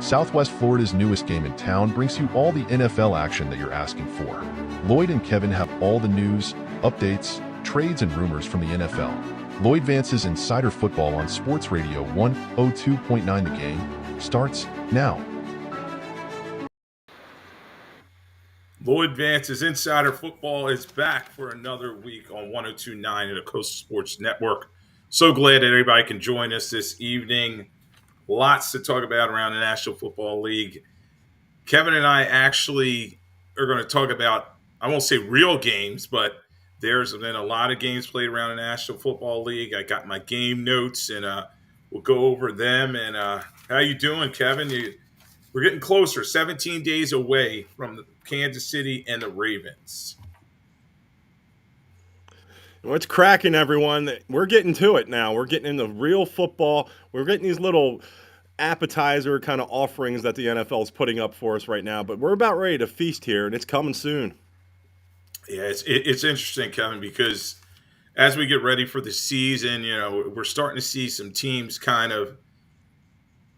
Southwest Florida's newest game in town brings you all the NFL action that you're asking for. Lloyd and Kevin have all the news, updates, trades, and rumors from the NFL. Lloyd Vance's Insider Football on Sports Radio 102.9 The Game starts now. Lloyd Vance's Insider Football is back for another week on 102.9 of the Coastal Sports Network. So glad that everybody can join us this evening. Lots to talk about around the National Football League. Kevin and I actually are going to talk about, I won't say real games, but there's been a lot of games played around the National Football League. I got my game notes, and we'll go over them. And how you doing, Kevin? We're getting closer, 17 days away from Kansas City and the Ravens. What's cracking, everyone? We're getting to it now. We're getting into real football. We're getting these little appetizer kind of offerings that the NFL is putting up for us right now. But we're about ready to feast here, and it's coming soon. Yeah, it's interesting, Kevin, because as we get ready for the season, we're starting to see some teams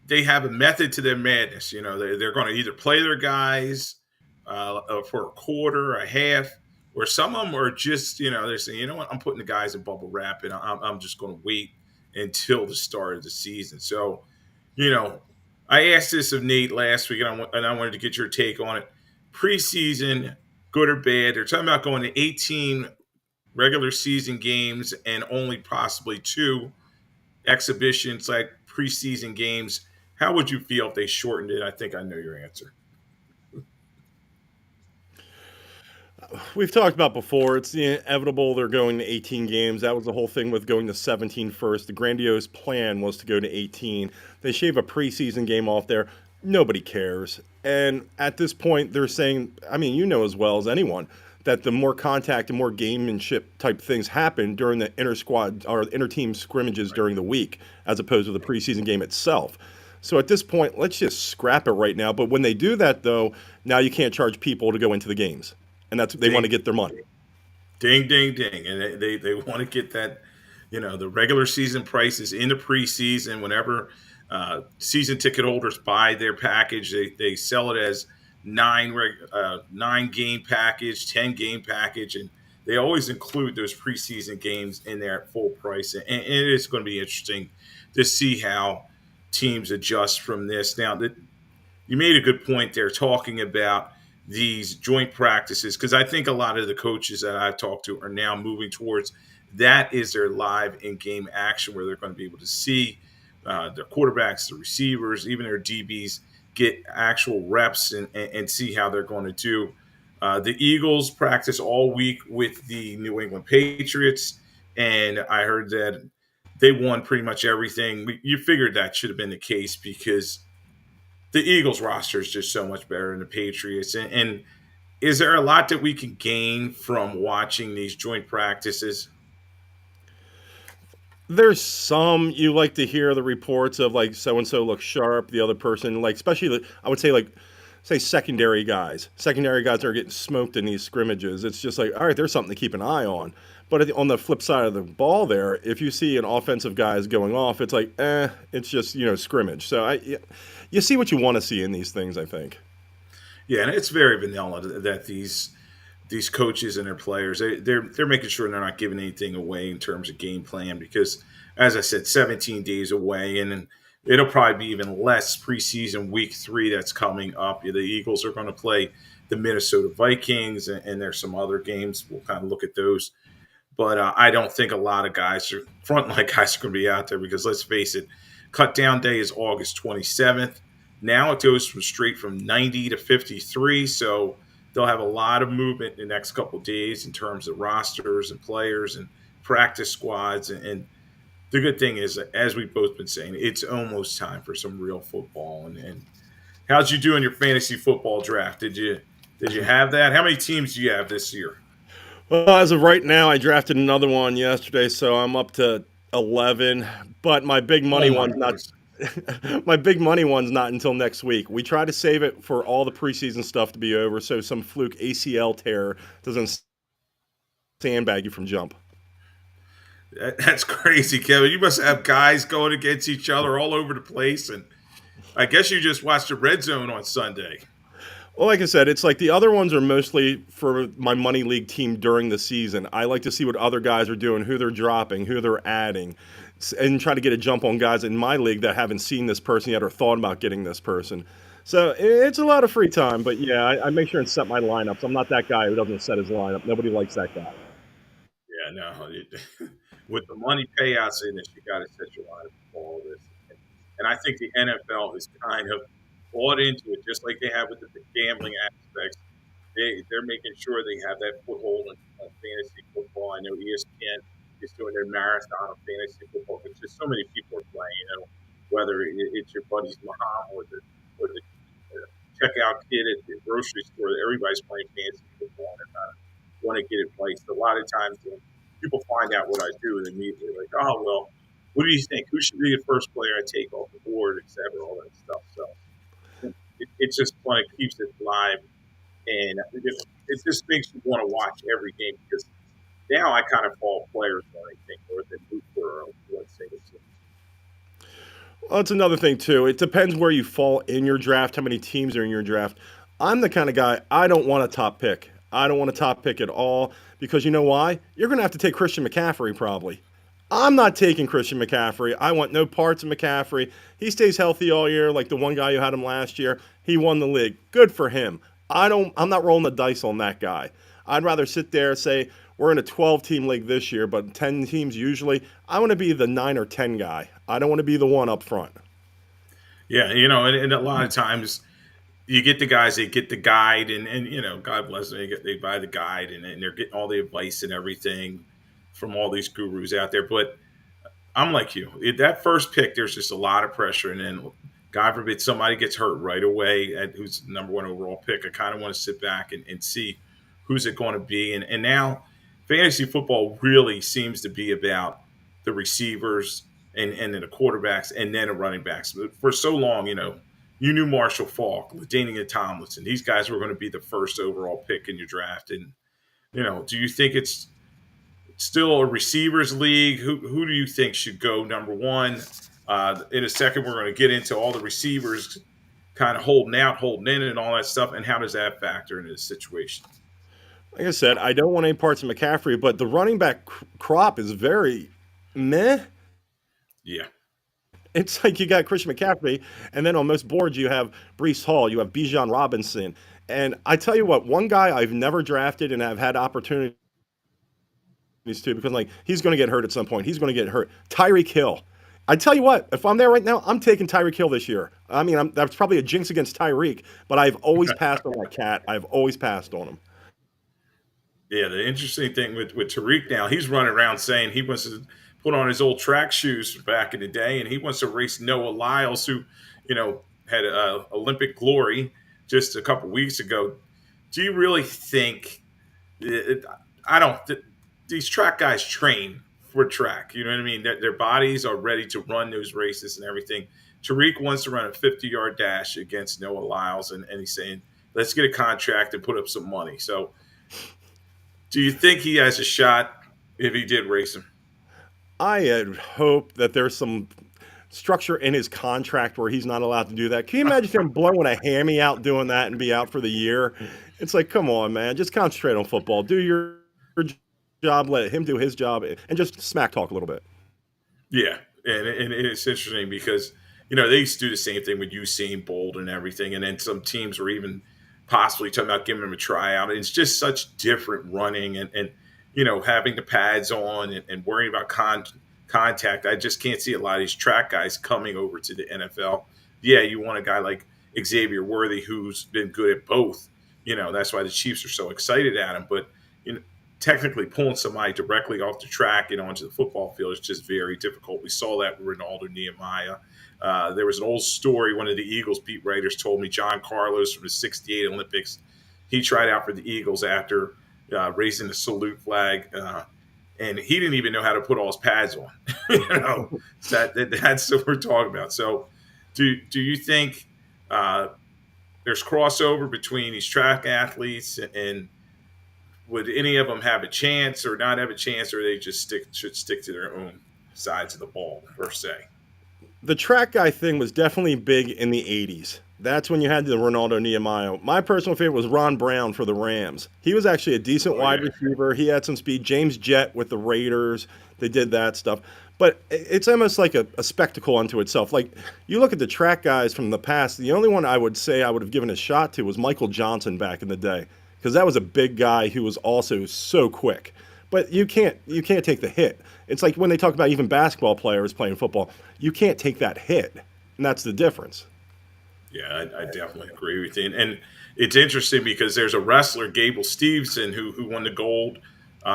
they have a method to their madness. They're going to either play their guys for a quarter, a half, or some of them are just, they're saying, you know what, I'm putting the guys in bubble wrap, and I'm just going to wait until the start of the season. So, I asked this of Nate last week, and I wanted to get your take on it. Preseason, good or bad? They're talking about going to 18 regular season games and only possibly 2 exhibitions, like preseason games. How would you feel if they shortened it? I think I know your answer. We've talked about before, it's inevitable they're going to 18 games. That was the whole thing with going to 17 first. The grandiose plan was to go to 18. They shave a preseason game off there. Nobody cares. And at this point, they're saying, as well as anyone, that the more contact and more gamemanship type things happen during the inter-squad or inter-team scrimmages during the week, as opposed to the preseason game itself. So at this point, let's just scrap it right now. But when they do that, though, now you can't charge people to go into the games. And that's they want to get their money. Ding, ding, ding. And they want to get that, the regular season prices in the preseason. Whenever season ticket holders buy their package, they sell it as 9 game package, 10 game package. And they always include those preseason games in there at full price. And it is going to be interesting to see how teams adjust from this. Now, you made a good point there talking about these joint practices, because I think a lot of the coaches that I've talked to are now moving towards that is their live in-game action, where they're going to be able to see their quarterbacks, the receivers, even their DBs get actual reps and see how they're going to do. The Eagles practice all week with the New England Patriots, and I heard that they won pretty much everything. You figured that should have been the case because the Eagles roster is just so much better than the Patriots. And is there a lot that we can gain from watching these joint practices? There's some. You like to hear the reports of like so-and-so looks sharp, the other person, like especially I would say say secondary guys. Secondary guys are getting smoked in these scrimmages. It's just like, all right, there's something to keep an eye on. But on the flip side of the ball there, if you see an offensive guys going off, it's like, it's just, scrimmage. So you see what you want to see in these things, I think. Yeah, and it's very vanilla that these coaches and their players, they're making sure they're not giving anything away in terms of game plan because, as I said, 17 days away, and it'll probably be even less preseason week 3 that's coming up. The Eagles are going to play the Minnesota Vikings, and there's some other games. We'll kind of look at those. But I don't think a lot of frontline guys are going to be out there because, let's face it, cut down day is August 27th. Now it goes straight from 90 to 53, so they'll have a lot of movement in the next couple of days in terms of rosters and players and practice squads. And the good thing is, as we've both been saying, it's almost time for some real football. And how'd you do in your fantasy football draft? Did you have that? How many teams do you have this year? Well, as of right now, I drafted another one yesterday, so I'm up to 11. But my big money one's not. My big money one's not until next week. We try to save it for all the preseason stuff to be over, so some fluke ACL tear doesn't sandbag you from jump. That's crazy, Kevin. You must have guys going against each other all over the place, and I guess you just watched the Red Zone on Sunday. Well, like I said, it's like the other ones are mostly for my money league team during the season. I like to see what other guys are doing, who they're dropping, who they're adding, and try to get a jump on guys in my league that haven't seen this person yet or thought about getting this person. So it's a lot of free time, but yeah, I make sure and set my lineups. I'm not that guy who doesn't set his lineup. Nobody likes that guy. Yeah, no. With the money payouts in this, you got to set your line for all this. And I think the NFL has kind of bought into it, just like they have with the gambling aspects. They're making sure they have that foothold on fantasy football. I know ESPN is doing their marathon of fantasy football because just so many people are playing. Whether it's your buddy's mom or the checkout kid at the grocery store, everybody's playing fantasy football and kind of want to get it placed. A lot of times when people find out what I do, and immediately like, oh well, what do you think? Who should be the first player I take off the board, et cetera, all that stuff. So it's just fun. It keeps it live, and it just makes you want to watch every game because now I kind of follow players more, I think, more than root for one single team. Well, that's another thing too. It depends where you fall in your draft, how many teams are in your draft. I'm the kind of guy I don't want a top pick. I don't want a top pick at all because you know why? You're going to have to take Christian McCaffrey probably. I'm not taking Christian McCaffrey. I want no parts of McCaffrey. He stays healthy all year, like the one guy who had him last year. He won the league. Good for him. I'm not rolling the dice on that guy. I'd rather sit there and say we're in a 12-team league this year, but 10 teams usually. I want to be the 9 or 10 guy. I don't want to be the one up front. Yeah, and a lot of times you get the guys, they get the guide, and God bless them, they buy the guide, and they're getting all the advice and everything from all these gurus out there. But I'm like you. That first pick, there's just a lot of pressure, and then God forbid somebody gets hurt right away at who's the number one overall pick. I kind of want to sit back and see who's it going to be. And now fantasy football really seems to be about the receivers and then the quarterbacks and then the running backs. But for so long, you knew Marshall Faulk, LaDainian Tomlinson. These guys were going to be the first overall pick in your draft. And, do you think it's still a receivers league? Who do you think should go number one? In a second, we're going to get into all the receivers kind of holding out, holding in, and all that stuff. And how does that factor into the situation? Like I said, I don't want any parts of McCaffrey, but the running back crop is very meh. Yeah. It's like you got Christian McCaffrey, and then on most boards you have Brees Hall, you have Bijan Robinson. And I tell you what, one guy I've never drafted and I've had opportunities to because like he's going to get hurt at some point. He's going to get hurt. Tyreek Hill. I tell you what, if I'm there right now, I'm taking Tyreek Hill this year. I mean, that's probably a jinx against Tyreek, but I've always passed on that cat. I've always passed on him. Yeah, the interesting thing with Tariq now, he's running around saying he wants to put on his old track shoes back in the day, and he wants to race Noah Lyles, who, had Olympic glory just a couple weeks ago. Do you really think? I don't. These track guys train for track. You know what I mean? Their bodies are ready to run those races and everything. Tariq wants to run a 50-yard dash against Noah Lyles, and he's saying, "Let's get a contract and put up some money." So, do you think he has a shot if he did race him? I had hoped that there's some structure in his contract where he's not allowed to do that. Can you imagine him blowing a hammy out doing that and be out for the year? It's like, come on, man. Just concentrate on football. Do your job. Let him do his job and just smack talk a little bit. Yeah. And it's interesting because, they used to do the same thing with Usain Bolt and everything. And then some teams were even possibly talking about giving him a tryout. And it's just such different running and having the pads on and worrying about contact. I just can't see a lot of these track guys coming over to the NFL. Yeah, you want a guy like Xavier Worthy who's been good at both. That's why the Chiefs are so excited at him. But technically pulling somebody directly off the track and onto the football field is just very difficult. We saw that with Ronaldo Nehemiah. There was an old story one of the Eagles beat writers told me, John Carlos from the 68 Olympics. He tried out for the Eagles after raising the salute flag. And he didn't even know how to put all his pads on. That's what we're talking about. So do you think there's crossover between these track athletes and would any of them have a chance or not have a chance, or they just should stick to their own sides of the ball per se? The track guy thing was definitely big in the 80s. That's when you had the Ronaldo Nehemiah. My personal favorite was Ron Brown for the Rams. He was actually a decent Oh wide yeah, receiver. He had some speed. James Jett with the Raiders, they did that stuff. But it's almost like a spectacle unto itself. Like, you look at the track guys from the past, the only one I would say I would have given a shot to was Michael Johnson back in the day, because that was a big guy who was also so quick. But you can't take the hit. It's like when they talk about even basketball players playing football, you can't take that hit, and that's the difference. yeah, I definitely agree with you. And it's interesting because there's a wrestler, Gable Steveson, who won the gold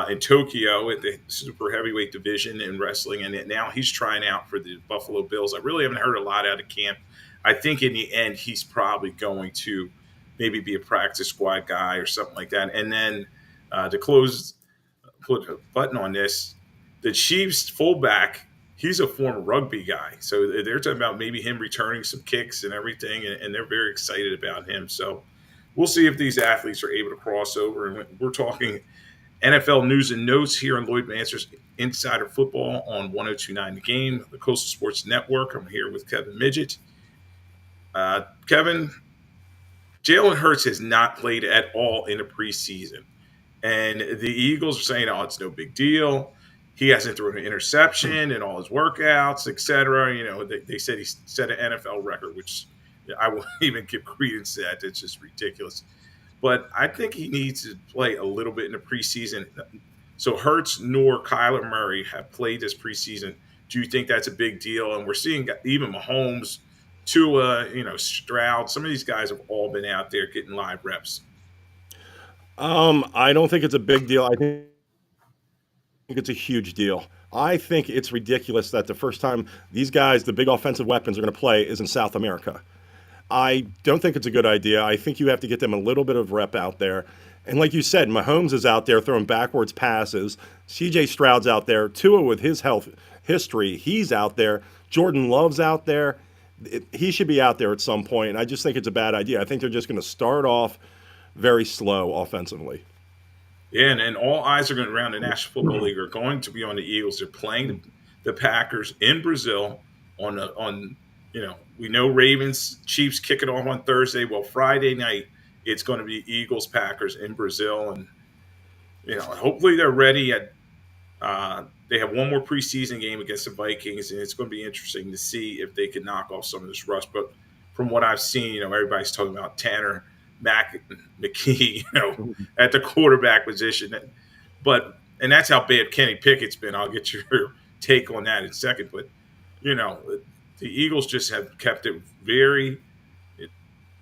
in Tokyo at the super heavyweight division in wrestling, and now he's trying out for the Buffalo Bills. I really haven't heard a lot out of camp. I think in the end, he's probably going to maybe be a practice squad guy or something like that. And then to put a button on this, the Chiefs fullback, he's a former rugby guy. So they're talking about maybe him returning some kicks and everything, and they're very excited about him. So we'll see if these athletes are able to cross over. And we're talking NFL news and notes here on Lloyd Vance's Insider Football on 1029 The Game, the Coastal Sports Network. I'm here with Kevin Midgette. Kevin, Jalen Hurts has not played at all in the preseason. And the Eagles are saying, oh, it's no big deal. He hasn't thrown an interception in all his workouts, et cetera. You know, they said he set an NFL record, which I won't even give credence to that. It's just ridiculous. But I think he needs to play a little bit in the preseason. So Hurts nor Kyler Murray have played this preseason. Do you think that's a big deal? And we're seeing even Mahomes, Tua, Stroud. Some of these guys have all been out there getting live reps. I don't think it's a big deal. I think it's a huge deal. I think it's ridiculous that the first time these guys, the big offensive weapons, are going to play is in South America. I don't think it's a good idea. I think you have to get them a little bit of rep out there. And like you said, Mahomes is out there throwing backwards passes. CJ Stroud's out there. Tua, with his health history, he's out there. Jordan Love's out there. He should be out there at some point. And I just think it's a bad idea. I think they're just going to start off very slow offensively. Yeah, and all eyes are going around the National Football League are going to be on the Eagles. They're playing the Packers in Brazil on we know Ravens Chiefs kick it off on Thursday. Well, Friday night it's going to be Eagles Packers in Brazil, and hopefully they're ready. They have one more preseason game against the Vikings, and it's going to be interesting to see if they can knock off some of this rust. But from what I've seen, everybody's talking about Tanner McKee, at the quarterback position. And that's how bad Kenny Pickett's been. I'll get your take on that in a second. But, the Eagles just have kept it very,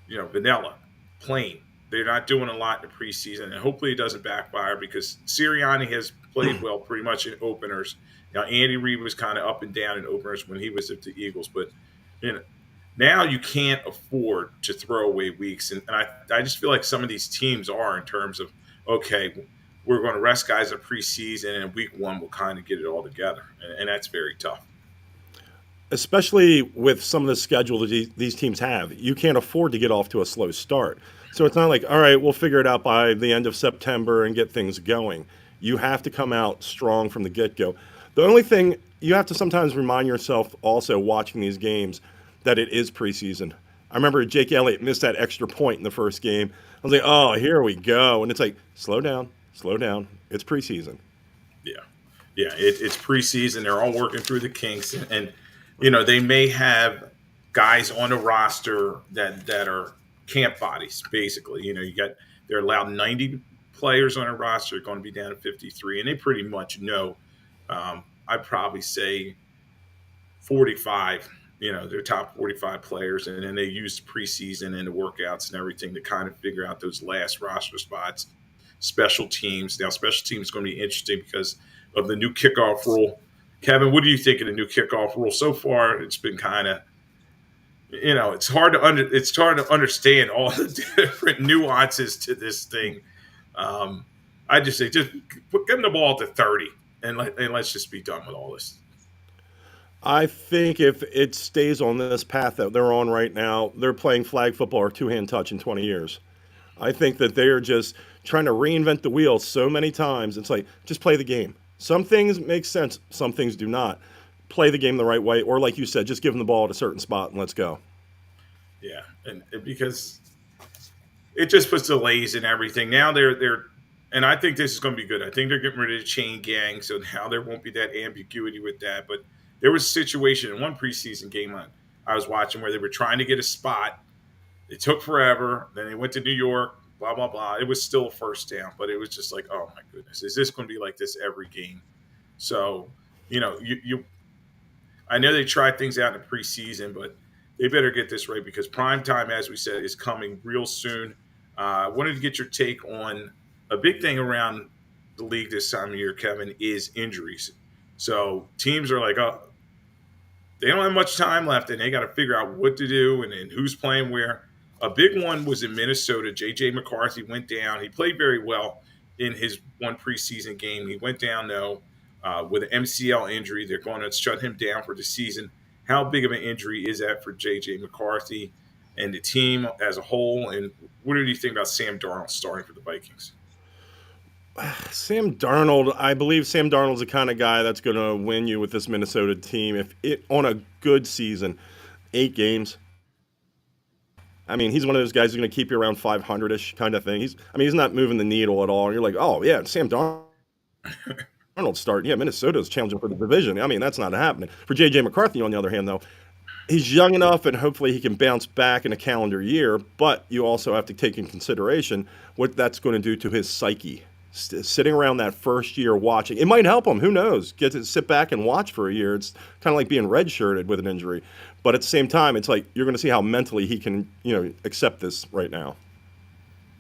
vanilla, plain. They're not doing a lot in the preseason, and hopefully it doesn't backfire because Sirianni has played well pretty much in openers. Now, Andy Reid was kind of up and down in openers when he was at the Eagles, but, now you can't afford to throw away weeks. And I just feel like some of these teams are in terms of, okay, we're going to rest guys in preseason, and in week one we'll kind of get it all together. And that's very tough. Especially with some of the schedule that these teams have. You can't afford to get off to a slow start. So it's not like, all right, we'll figure it out by the end of September and get things going. You have to come out strong from the get-go. The only thing, you have to sometimes remind yourself also watching these games that it is preseason. I remember Jake Elliott missed that extra point in the first game. I was like, oh, here we go. And it's like, slow down. It's preseason. Yeah. It's preseason. They're all working through the kinks. And they may have guys on the roster that are camp bodies, basically. They're allowed 90 players on a roster. They're going to be down to 53. And they pretty much know, I'd probably say 45, their top 45 players, and then they use the preseason and the workouts and everything to kind of figure out those last roster spots. Special teams. Now, special teams is going to be interesting because of the new kickoff rule. Kevin, what do you think of the new kickoff rule? So far, it's been kind of, it's hard to understand all the different nuances to this thing. I just say, just give them the ball to 30, and let's just be done with all this. I think if it stays on this path that they're on right now, they're playing flag football or two-hand touch in 20 years. I think that they are just trying to reinvent the wheel so many times. It's like, just play the game. Some things make sense, some things do not. play the game the right way, or like you said, just give them the ball at a certain spot and let's go. Yeah, and because it just puts delays in everything. Now they're and I think this is going to be good. I think they're getting rid of the chain gang, so now there won't be that ambiguity with that. But there was a situation in one preseason game I was watching where they were trying to get a spot. It took forever. Then they went to New York. Blah blah blah. It was still a first down, but it was just like, oh my goodness, is this going to be like this every game? So you I know they tried things out in the preseason, but they better get this right because prime time, as we said, is coming real soon. I wanted to get your take on a big thing around the league this time of year, Kevin, is injuries. So teams are like, oh, they don't have much time left and they got to figure out what to do and who's playing where. A big one was in Minnesota. J.J. McCarthy went down. He played very well in his one preseason game. He went down, though, with an MCL injury. They're going to shut him down for the season. How big of an injury is that for J.J. McCarthy and the team as a whole? And what do you think about Sam Darnold starting for the Vikings? Sam Darnold, I believe Sam Darnold's the kind of guy that's going to win you with this Minnesota team. If it on a good season, 8 games. I mean, he's one of those guys who's going to keep you around 500-ish kind of thing. He's not moving the needle at all. And you're like, oh yeah, Sam Darnold start. Yeah, Minnesota's challenging for the division. I mean, that's not happening. For J.J. McCarthy, on the other hand, though, he's young enough and hopefully he can bounce back in a calendar year. But you also have to take in consideration what that's going to do to his psyche. Sitting around that first year watching, it might help him. Who knows? Get to sit back and watch for a year. It's kind of like being redshirted with an injury. But at the same time, it's like you're going to see how mentally he can, accept this right now.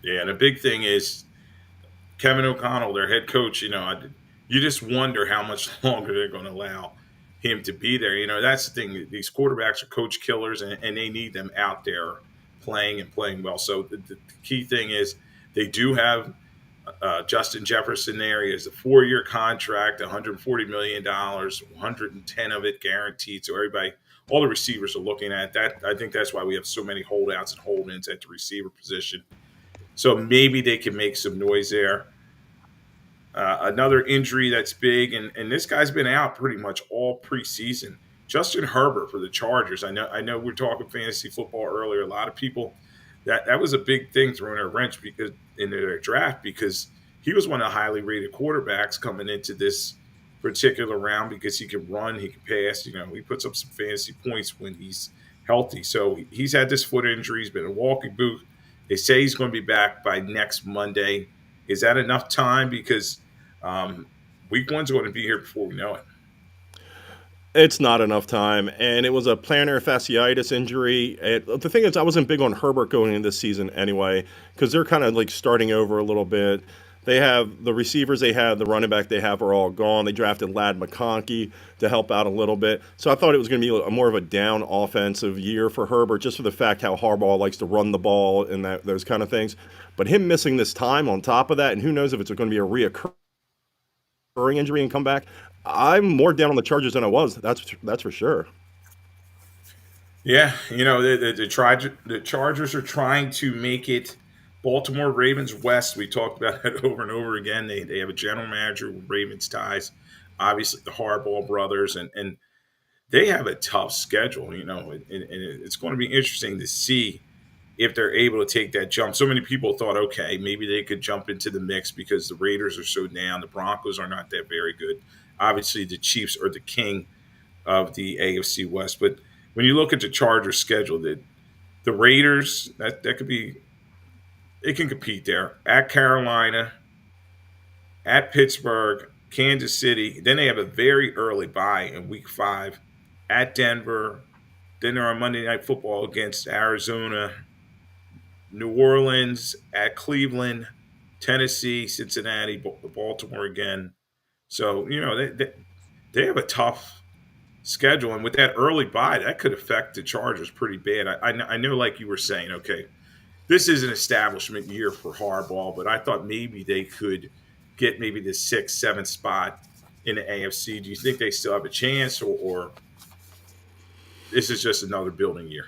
Yeah, and the big thing is Kevin O'Connell, their head coach. You just wonder how much longer they're going to allow him to be there. That's the thing. These quarterbacks are coach killers, and they need them out there playing and playing well. So the key thing is they do have Justin Jefferson there. He has a 4-year contract, $140 million, 110 of it guaranteed. So everybody, all the receivers are looking at that. I think that's why we have so many holdouts and hold-ins at the receiver position. So maybe they can make some noise there. Another injury that's big, and this guy's been out pretty much all preseason. Justin Herbert for the Chargers. I know we're talking fantasy football earlier. A lot of people that was a big thing throwing a wrench because in their draft because he was one of the highly rated quarterbacks coming into this particular round because he can run, he can pass. He puts up some fantasy points when he's healthy. So he's had this foot injury. He's been a walking boot. They say he's going to be back by next Monday. Is that enough time? Because week one's going to be here before we know it. It's not enough time, and it was a plantar fasciitis injury. The thing is, I wasn't big on Herbert going into this season anyway, because they're kind of like starting over a little bit. They have the receivers they have, the running back they have are all gone. They drafted Ladd McConkey to help out a little bit. So I thought it was going to be more of a down offensive year for Herbert, just for the fact how Harbaugh likes to run the ball and those kind of things. But him missing this time on top of that, and who knows if it's going to be a reoccurring injury and come back, I'm more down on the Chargers than I was. That's for sure. Yeah, the Chargers are trying to make it Baltimore Ravens West. We talked about that over and over again. They have a general manager with Ravens ties, obviously the Harbaugh brothers, and they have a tough schedule. And it's going to be interesting to see if they're able to take that jump. So many people thought, okay, maybe they could jump into the mix because the Raiders are so down. The Broncos are not that very good. Obviously, the Chiefs are the king of the AFC West. But when you look at the Chargers schedule, the Raiders, that could be – it can compete there. At Carolina, at Pittsburgh, Kansas City. Then they have a very early bye in Week 5 at Denver. Then they're on Monday Night Football against Arizona, New Orleans, at Cleveland, Tennessee, Cincinnati, Baltimore again. So, they have a tough schedule. And with that early bye, that could affect the Chargers pretty bad. I know, like you were saying, okay, this is an establishment year for Harbaugh, but I thought maybe they could get maybe the 6th, 7th spot in the AFC. Do you think they still have a chance, or this is just another building year?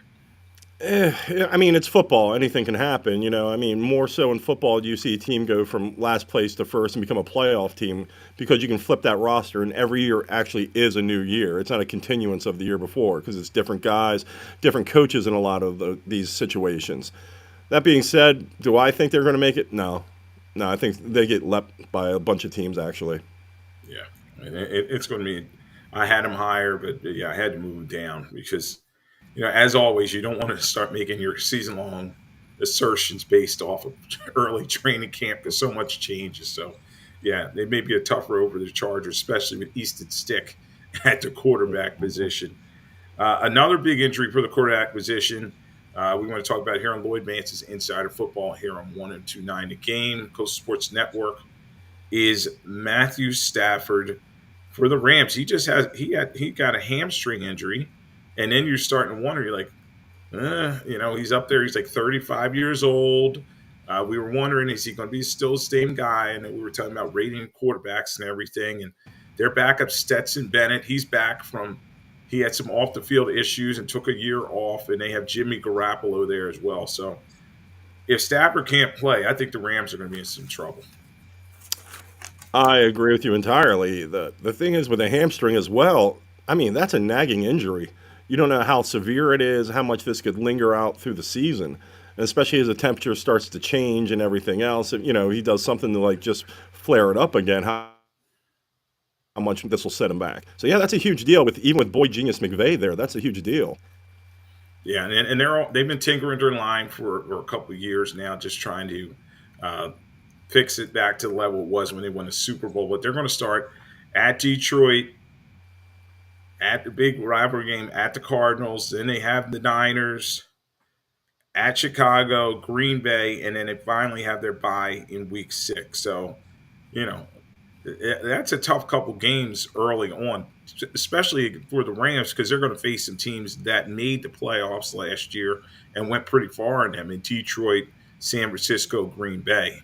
I mean, it's football. Anything can happen, you know. I mean, more so in football, you see a team go from last place to first and become a playoff team because you can flip that roster, and every year actually is a new year. It's not a continuance of the year before because it's different guys, different coaches in a lot of these situations. That being said, do I think they're going to make it? No. No, I think they get leapt by a bunch of teams, actually. Yeah, it's going to be. I had him higher, but yeah, I had to move him down because as always, you don't want to start making your season long assertions based off of early training camp because so much changes. So, yeah, they may be a tougher over the Chargers, especially with Easton Stick at the quarterback position. Another big injury for the quarterback position. We want to talk about here on Lloyd Vance's Insider Football here on 1029 The Game, Coast Sports Network, is Matthew Stafford for the Rams. He got a hamstring injury, and then you're starting to wonder. You're like, he's up there. He's like 35 years old. We were wondering, is he going to be still the same guy? And we were talking about rating quarterbacks and everything. And their backup, Stetson Bennett, he's back from. He had some off the field issues and took a year off. And they have Jimmy Garoppolo there as well. So if Stafford can't play, I think the Rams are going to be in some trouble. I agree with you entirely. The thing is with a hamstring as well, I mean, that's a nagging injury. You don't know how severe it is, how much this could linger out through the season. And especially as the temperature starts to change and everything else, you know, he does something to like just flare it up again, how much this will set him back. So yeah, that's a huge deal with even with boy genius McVay there. That's a huge deal. Yeah, and they've been tinkering their line for a couple of years now, just trying to uh, fix it back to the level it was when they won the Super Bowl. But they're going to start at Detroit, at the big rivalry game at the Cardinals. Then they have the Niners at Chicago, Green Bay, and then they finally have their bye in Week 6. So, you know, that's a tough couple games early on, especially for the Rams because they're going to face some teams that made the playoffs last year and went pretty far in them in Detroit, San Francisco, Green Bay.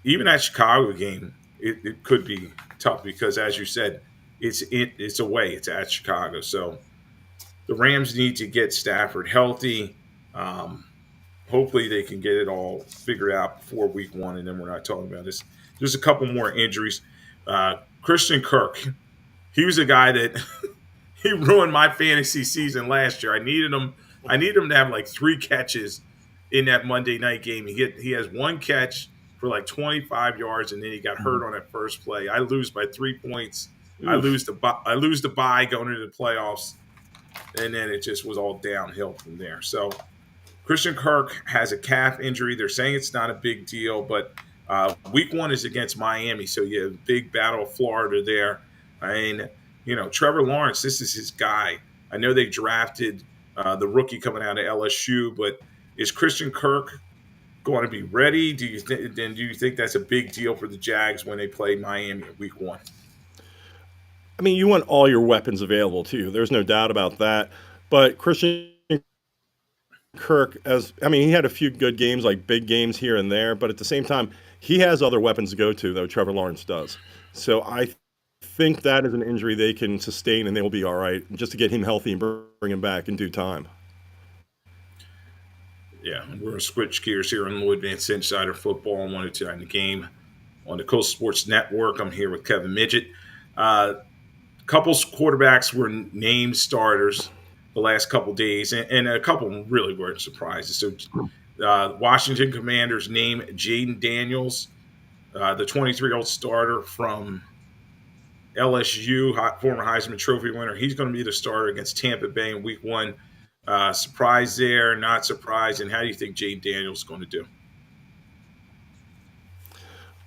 Even that Chicago game, it could be tough because, as you said, it's away, it's at Chicago. So the Rams need to get Stafford healthy. Um, Hopefully, they can get it all figured out before Week 1, and then we're not talking about this. There's a couple more injuries. Christian Kirk, he was a guy that he ruined my fantasy season last year. I needed him. I needed him to have like 3 catches in that Monday night game. He has 1 catch for like 25 yards, and then he got hurt on that first play. I lose by 3 points. Oof. I lose the bye going into the playoffs, and then it just was all downhill from there. So Christian Kirk has a calf injury. They're saying it's not a big deal, but Week 1 is against Miami, so you have a big battle of Florida there. I mean, Trevor Lawrence, this is his guy. I know they drafted the rookie coming out of LSU, but is Christian Kirk going to be ready? Do you think that's a big deal for the Jags when they play Miami in Week 1? I mean, you want all your weapons available too. There's no doubt about that. But Christian Kirk, as I mean, he had a few good games, like big games here and there, but at the same time, he has other weapons to go to, though Trevor Lawrence does. So I think that is an injury they can sustain and they will be all right, just to get him healthy and bring him back in due time. Yeah, we're going to switch gears here on Lloyd Vance Insider Football on 102 The Game on the Coast Sports Network. I'm here with Kevin Midgette. Couple quarterbacks were named starters the last couple days, and a couple really weren't surprises. So, Washington Commanders named Jaden Daniels, the 23-year-old starter from LSU, former Heisman Trophy winner. He's going to be the starter against Tampa Bay in Week 1. Surprise there, not surprised. And how do you think Jaden Daniels is going to do?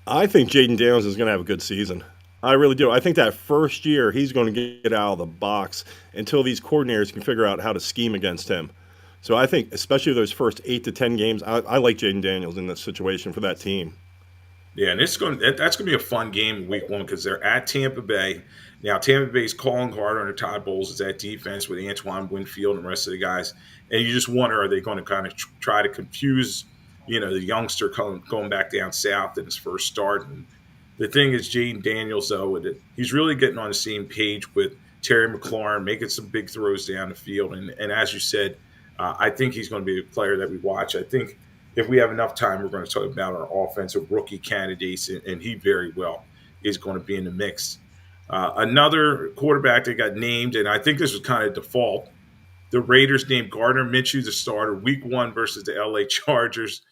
I think Jaden Daniels is going to have a good season. I really do. I think that first year he's going to get out of the box until these coordinators can figure out how to scheme against him. So I think, especially those first 8 to 10 games, I like Jaden Daniels in this situation for that team. Yeah, and that's going to be a fun game in Week 1 because they're at Tampa Bay. Now, Tampa Bay's calling card under Todd Bowles is that defense with Antoine Winfield and the rest of the guys. And you just wonder, are they going to kind of try to confuse, the youngster going back down south in his first start? And the thing is, Jaden Daniels, though, he's really getting on the same page with Terry McLaurin, making some big throws down the field. And as you said, I think he's going to be a player that we watch. I think if we have enough time, we're going to talk about our offensive rookie candidates, and he very well is going to be in the mix. Another quarterback that got named, and I think this was kind of default. The Raiders named Gardner Minshew the starter week one versus the LA Chargers.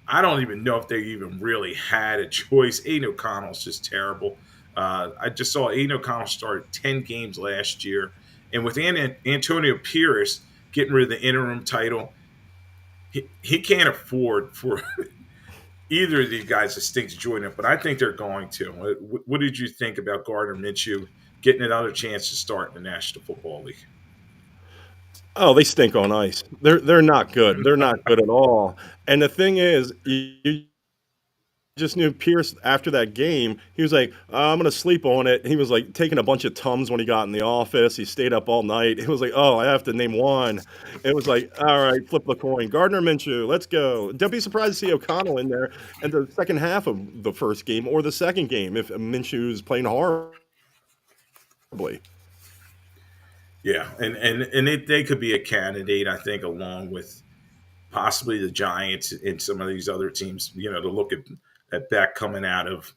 I don't even know if they even really had a choice. Aiden O'Connell's just terrible. I just saw Aiden O'Connell start 10 games last year. And with Antonio Pierce getting rid of the interim title, he can't afford for either of these guys to stink to join it, but I think they're going to. What did you think about Gardner Minshew getting another chance to start in the National Football League? Oh, they stink on ice. They're not good. They're not good at all. And the thing is, you just knew Pierce after that game. He was like, "I'm gonna sleep on it." He was like taking a bunch of Tums when he got in the office. He stayed up all night. It was like, "Oh, I have to name one." It was like, "All right, flip the coin. Gardner Minshew, let's go." Don't be surprised to see O'Connell in there in the second half of the first game or the second game if Minshew's playing horribly. Yeah, and they could be a candidate, I think, along with possibly the Giants and some of these other teams. To look at Beck coming out of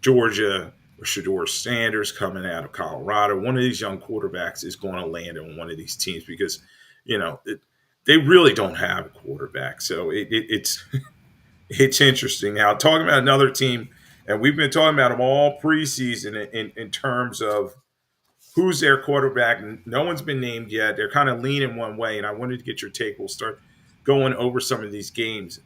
Georgia or Shador Sanders coming out of Colorado. One of these young quarterbacks is going to land on one of these teams because you know it, they really don't have a quarterback. So it's it's interesting. Now talking about another team, and we've been talking about them all preseason in terms of who's their quarterback. No one's been named yet. They're kind of leaning one way, and I wanted to get your take. We'll start going over some of these games.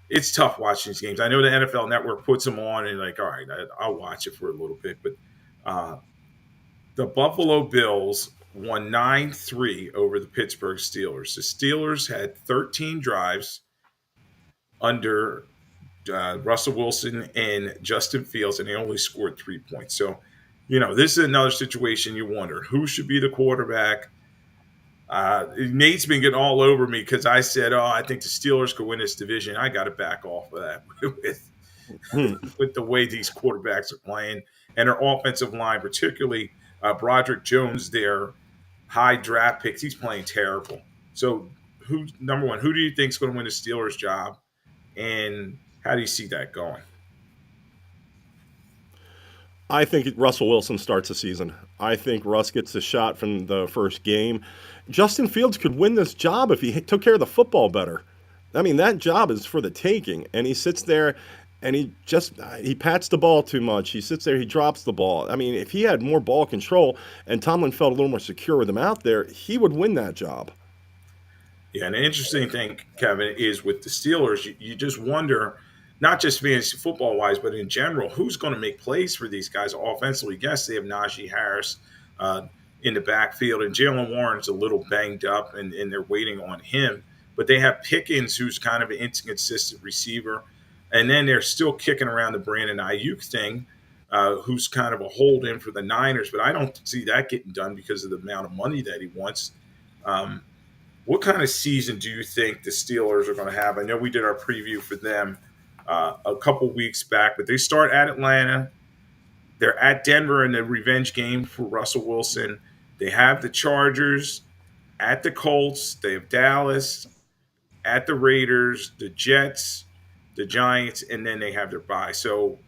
It's tough watching these games. I know the NFL Network puts them on, and like, all right, I'll watch it for a little bit. But uh, the Buffalo Bills won 9-3 over the Pittsburgh Steelers. The Steelers had 13 drives under Russell Wilson and Justin Fields, and they only scored 3 points. So, this is another situation you wonder who should be the quarterback. Nate's been getting all over me because I said, "Oh, I think the Steelers could win this division." I got to back off of that with Hmm. with the way these quarterbacks are playing and their offensive line, particularly Broderick Jones, their high draft picks. He's playing terrible. So, who number one? Who do you think is going to win the Steelers' job, and how do you see that going? I think Russell Wilson starts the season. I think Russ gets the shot from the first game. Justin Fields could win this job if he took care of the football better. I mean, that job is for the taking. And he sits there and he pats the ball too much. He sits there, he drops the ball. I mean, if he had more ball control and Tomlin felt a little more secure with him out there, he would win that job. Yeah, and the interesting thing, Kevin, is with the Steelers, you just wonder, not just fantasy football wise, but in general, who's going to make plays for these guys offensively? Yes, they have Najee Harris uh, in the backfield, and Jalen Warren's a little banged up, and they're waiting on him. But they have Pickens, who's kind of an inconsistent receiver, and then they're still kicking around the Brandon Ayuk thing, who's kind of a hold in for the Niners. But I don't see that getting done because of the amount of money that he wants. Um, what kind of season do you think the Steelers are going to have? I know we did our preview for them a couple weeks back, but they start at Atlanta. They're at Denver in the revenge game for Russell Wilson. They have the Chargers at the Colts. They have Dallas at the Raiders, the Jets, the Giants, and then they have their bye. So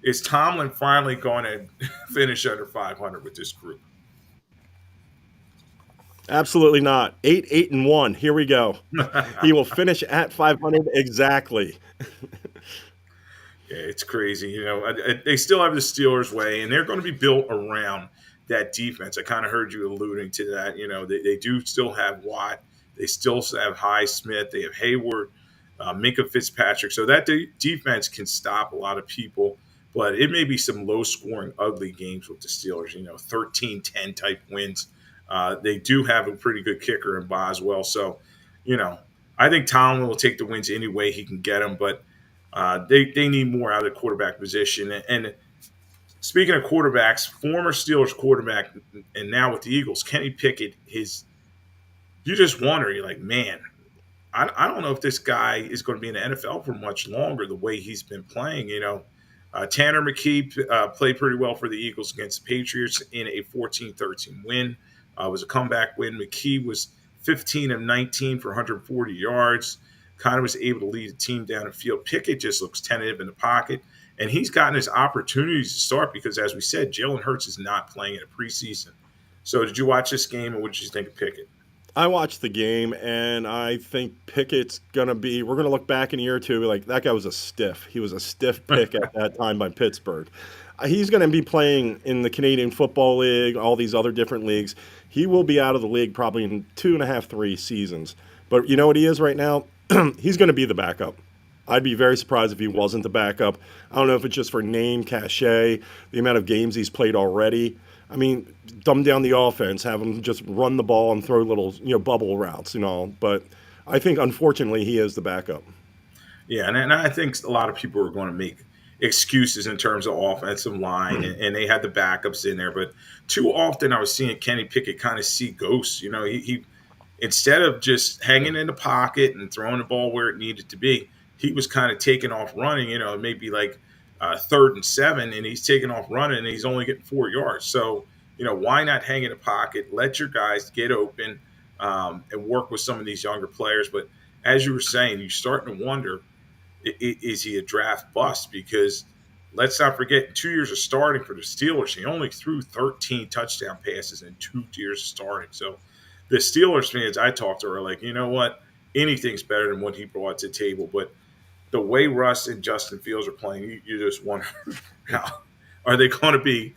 is Tomlin finally going to finish under 500 with this group? Absolutely not. 8-1. Here we go. He will finish at 500 exactly. Yeah, it's crazy. They still have the Steelers way, and they're going to be built around that defense. I kind of heard you alluding to that. They do still have Watt. They still have Highsmith. They have Hayward, Minka Fitzpatrick. So that defense can stop a lot of people, but it may be some low-scoring, ugly games with the Steelers, 13-10 type wins. They do have a pretty good kicker in Boswell. So, you know, I think Tomlin will take the wins any way he can get them, but they need more out of the quarterback position. And speaking of quarterbacks, former Steelers quarterback, and now with the Eagles, Kenny Pickett, you just wonder, you're like, man, I don't know if this guy is going to be in the NFL for much longer the way he's been playing. Tanner McKee played pretty well for the Eagles against the Patriots in a 14-13 win. It was a comeback win. McKee was 15 of 19 for 140 yards. Kind of was able to lead the team down the field. Pickett just looks tentative in the pocket, and he's gotten his opportunities to start because, as we said, Jalen Hurts is not playing in a preseason. So, did you watch this game, and what did you think of Pickett? I watched the game, and I think Pickett's gonna be. We're gonna look back in a year or two, like that guy was a stiff. He was a stiff pick at that time by Pittsburgh. He's gonna be playing in the Canadian Football League, all these other different leagues. He will be out of the league probably in 2.5, 3 seasons. But you know what he is right now? He's gonna be the backup. I'd be very surprised if he wasn't the backup. I don't know if it's just for name, cachet, the amount of games he's played already. I mean, dumb down the offense, have him just run the ball and throw little, bubble routes, But I think, unfortunately, he is the backup. Yeah, and I think a lot of people are going to make excuses in terms of offensive line, and they had the backups in there. But too often, I was seeing Kenny Pickett kind of see ghosts. He instead of just hanging in the pocket and throwing the ball where it needed to be, he was kind of taking off running. Maybe like 3rd and 7, and he's taking off running, and he's only getting 4 yards. So why not hang in the pocket, let your guys get open, and work with some of these younger players. But as you were saying, you're starting to wonder, is he a draft bust? Because let's not forget, in 2 years of starting for the Steelers, he only threw 13 touchdown passes in 2 years of starting. So the Steelers fans I talked to are like, you know what? Anything's better than what he brought to the table. But the way Russ and Justin Fields are playing, you just wonder how are they going to be,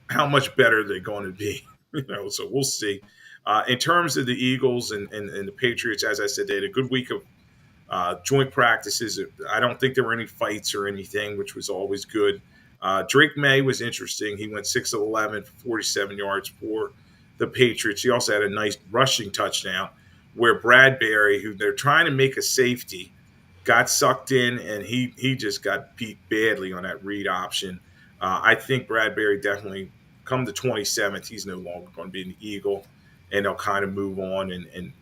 how much better are they going to be? So we'll see. In terms of the Eagles and the Patriots, as I said, they had a good week of joint practices. I don't think there were any fights or anything, which was always good. Drake May was interesting. He went 6 of 11 for 47 yards for the Patriots. He also had a nice rushing touchdown where Bradbury, who they're trying to make a safety, got sucked in, and he just got beat badly on that read option. I think Bradbury definitely, come the 27th, he's no longer going to be an Eagle, and they'll kind of move on and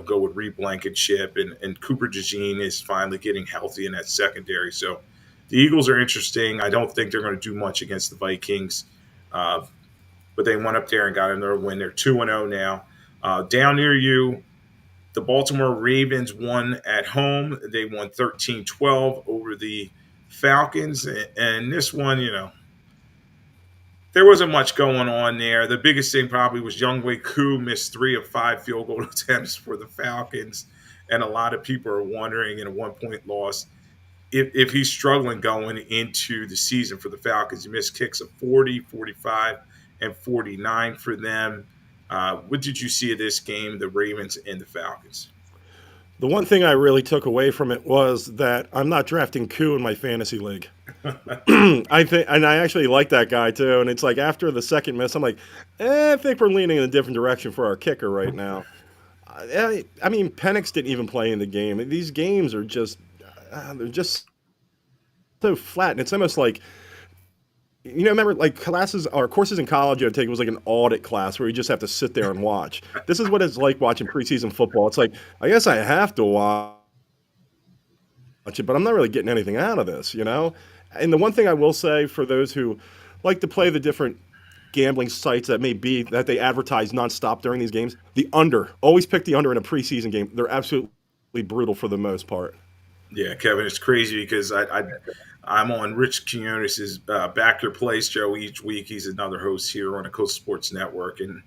go with Reed Blankenship, and Cooper DeJean is finally getting healthy in that secondary. So the Eagles are interesting. I don't think they're going to do much against the Vikings, but they went up there and got another win. They're 2-0 now. Down near you, the Baltimore Ravens won at home. They won 13-12 over the Falcons. And this one, there wasn't much going on there. The biggest thing probably was Younghoe Koo missed 3 of 5 field goal attempts for the Falcons. And a lot of people are wondering, in a 1-point loss, if he's struggling going into the season for the Falcons. He missed kicks of 40, 45, and 49 for them. What did you see of this game, the Ravens and the Falcons? The one thing I really took away from it was that I'm not drafting Koo in my fantasy league. I think, and I actually like that guy too. And it's like after the second miss, I'm like, I think we're leaning in a different direction for our kicker right now. I mean, Penix didn't even play in the game. These games are just, they're just so flat. And it's almost like, remember like classes or courses in college you had to take, it was like an audit class where you just have to sit there and watch. This is what it's like watching preseason football. It's like, I guess I have to watch it, but I'm not really getting anything out of this, And the one thing I will say for those who like to play the different gambling sites that may be that they advertise nonstop during these games, the under. Always pick the under in a preseason game. They're absolutely brutal for the most part. Yeah, Kevin, it's crazy because I'm on Rich Quinones's Back Your Place show each week. He's another host here on the Coast Sports Network, and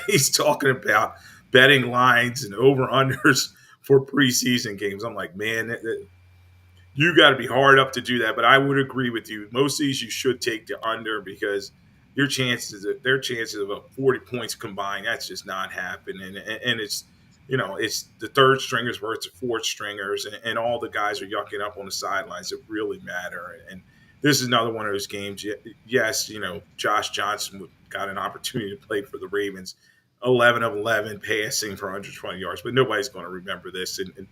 he's talking about betting lines and over-unders for preseason games. I'm like, man, you got to be hard up to do that. But I would agree with you. Most of these you should take the under because their chances of 40 points combined, that's just not happening. And it's it's the third stringers versus the fourth stringers, and all the guys are yucking up on the sidelines that really matter. And this is another one of those games. Yes, Josh Johnson got an opportunity to play for the Ravens, 11 of 11 passing for 120 yards, but nobody's going to remember this. And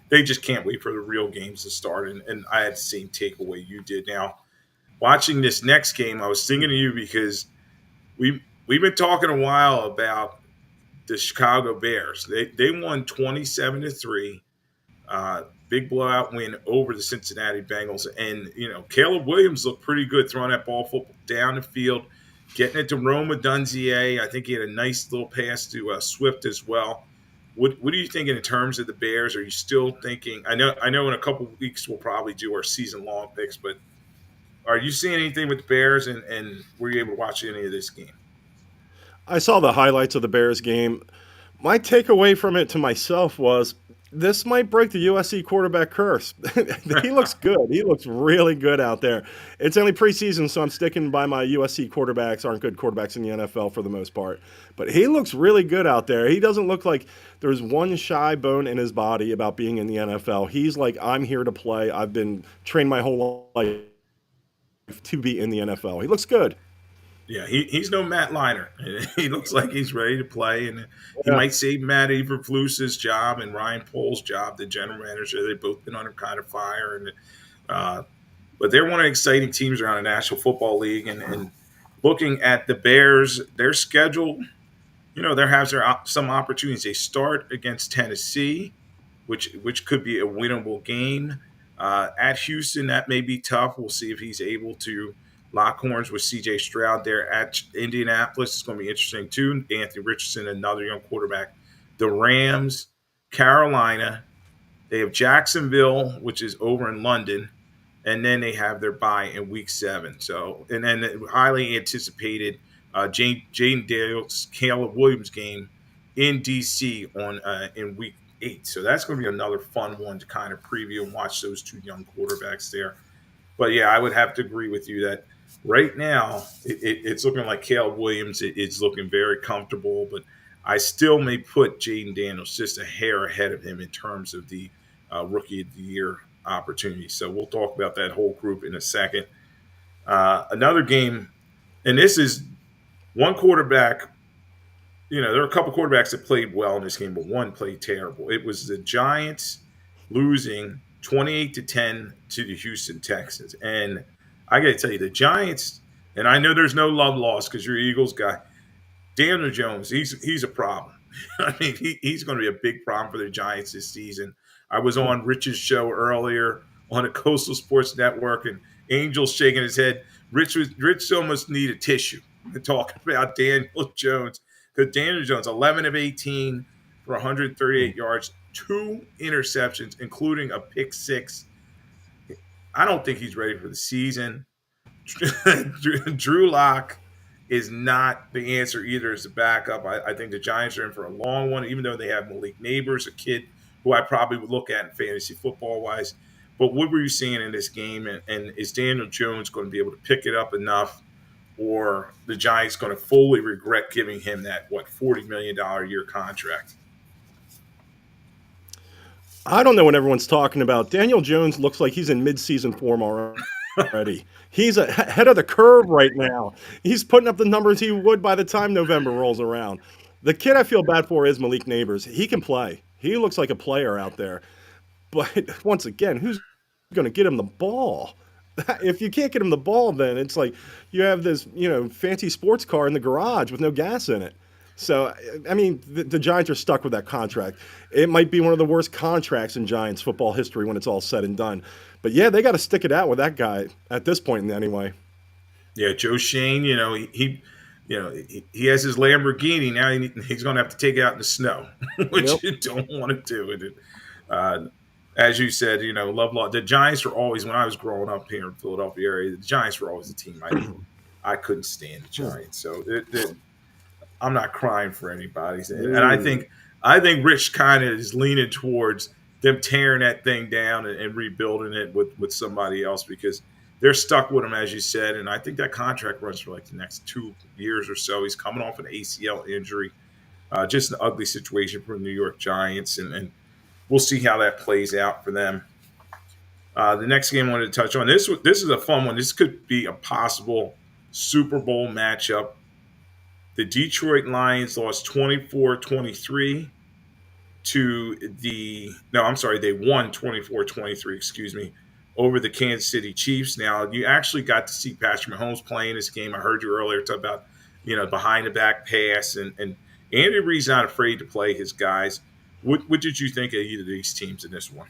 they just can't wait for the real games to start. And I had the same takeaway you did. Now, watching this next game, I was thinking of you because we've been talking a while about the Chicago Bears. They won 27-3, big blowout win over the Cincinnati Bengals. And Caleb Williams looked pretty good throwing that ball football down the field. getting it to Rome with Dunzier. I think he had a nice little pass to Swift as well. What are you thinking in terms of the Bears? Are you still thinking? I know. In a couple of weeks we'll probably do our season long picks, but are you seeing anything with the Bears? And were you able to watch any of this game? I saw the highlights of the Bears game. My takeaway from it to myself was this might break the USC quarterback curse. He looks good. He looks really good out there. It's only preseason, so I'm sticking by my USC quarterbacks aren't good quarterbacks in the NFL for the most part. But he looks really good out there. He doesn't look like there's one shy bone in his body about being in the NFL. He's like, I'm here to play. I've been trained my whole life to be in the NFL. He looks good. Yeah, he's no Matt Liner. He looks like he's ready to play, and he Yeah. might save Matt Eberflus's job and Ryan Pohl's job, the general manager. They've both been under kind of fire, and uh, but they're one of the exciting teams around the National Football League. And looking at the Bears, their schedule, there has some opportunities. They start against Tennessee, which could be a winnable game. At Houston, that may be tough. We'll see if he's able to lock horns with C.J. Stroud there. At Indianapolis, it's going to be interesting too. Anthony Richardson, another young quarterback. The Rams, Carolina. They have Jacksonville, which is over in London, and then they have their bye in Week 7. So, and then the highly anticipated Jaden Daniels, Caleb Williams game in DC on in Week 8. So that's going to be another fun one to kind of preview and watch those two young quarterbacks there. But yeah, I would have to agree with you that right now it's looking like Caleb Williams. It's looking very comfortable, but I still may put Jaden Daniels just a hair ahead of him in terms of the rookie of the year opportunity. So we'll talk about that whole group in a second. Another game, and this is one quarterback. There are a couple quarterbacks that played well in this game, but one played terrible. It was the Giants losing 28-10 to the Houston Texans. And I got to tell you, the Giants, and I know there's no love lost because you're an Eagles guy. Daniel Jones, he's a problem. I mean, he's going to be a big problem for the Giants this season. I was on Rich's show earlier on the Coastal Sports Network, and Angel's shaking his head. Rich almost need a tissue to talk about Daniel Jones because Daniel Jones, 11 of 18 for 138 yards, 2 interceptions, including a pick 6. I don't think he's ready for the season. Drew Lock is not the answer either as a backup. I think the Giants are in for a long one, even though they have Malik Neighbors, a kid who I probably would look at in fantasy football wise. But what were you seeing in this game? And is Daniel Jones going to be able to pick it up enough, or the Giants going to fully regret giving him that $40 million a year contract? I don't know what everyone's talking about. Daniel Jones looks like he's in midseason form already. He's ahead of the curve right now. He's putting up the numbers he would by the time November rolls around. The kid I feel bad for is Malik Neighbors. He can play. He looks like a player out there. But once again, who's going to get him the ball? If you can't get him the ball, then it's like you have this, fancy sports car in the garage with no gas in it. So, I mean, the Giants are stuck with that contract. It might be one of the worst contracts in Giants football history when it's all said and done. But, yeah, they got to stick it out with that guy at this point anyway. Yeah, Joe Shane, he has his Lamborghini. Now he's going to have to take it out in the snow, which you don't want to do. And as you said, love law. The Giants were always, when I was growing up here in the Philadelphia area, the Giants were always a team I couldn't stand the Giants. So I'm not crying for anybody, and I think Rich kind of is leaning towards them tearing that thing down and rebuilding it with somebody else because they're stuck with him, as you said. And I think that contract runs for like the next 2 years or so. He's coming off an ACL injury, just an ugly situation for the New York Giants, and we'll see how that plays out for them. The next game I wanted to touch on this is a fun one. This could be a possible Super Bowl matchup. The Detroit Lions lost 24-23 they won 24-23, excuse me, over the Kansas City Chiefs. Now, you actually got to see Patrick Mahomes playing this game. I heard you earlier talk about, behind the back pass, and Andy Reid's not afraid to play his guys. What did you think of either of these teams in this one?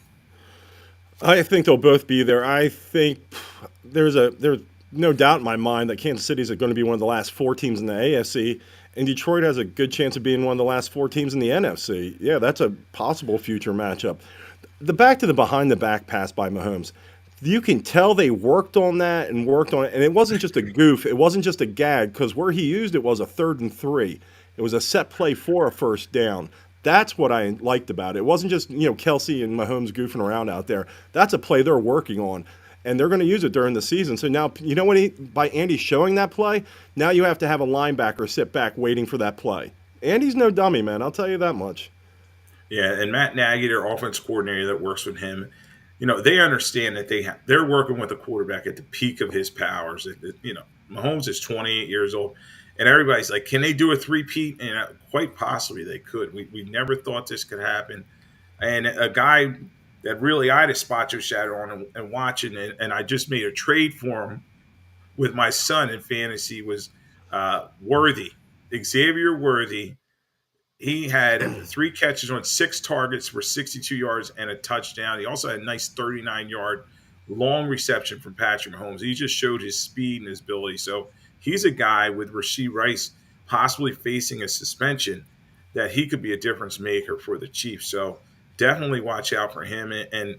I think they'll both be there. I think there's no doubt in my mind that Kansas City is going to be one of the last four teams in the AFC, and Detroit has a good chance of being one of the last four teams in the NFC. Yeah, that's a possible future matchup. The back to the behind the back pass by Mahomes. You can tell they worked on that and worked on it, and it wasn't just a goof. It wasn't just a gag because where he used it was a 3rd and 3. It was a set play for a first down. That's what I liked about it. It wasn't just Kelsey and Mahomes goofing around out there. That's a play they're working on, and they're going to use it during the season. So now by Andy showing that play, now you have to have a linebacker sit back waiting for that play. Andy's no dummy, man. I'll tell you that much. Yeah, and Matt Nagy, their offense coordinator that works with him, they understand that they're working with a quarterback at the peak of his powers. Mahomes is 28 years old, and everybody's like, "Can they do a three-peat?" And quite possibly they could. We never thought this could happen. And a guy that really I had a spot shadow on and watching it, and I just made a trade for him with my son in fantasy was Worthy, Xavier Worthy. He had 3 catches on 6 targets for 62 yards and a touchdown. He also had a nice 39-yard long reception from Patrick Mahomes. He just showed his speed and his ability. So he's a guy with Rashee Rice possibly facing a suspension that he could be a difference maker for the Chiefs. So definitely watch out for him. And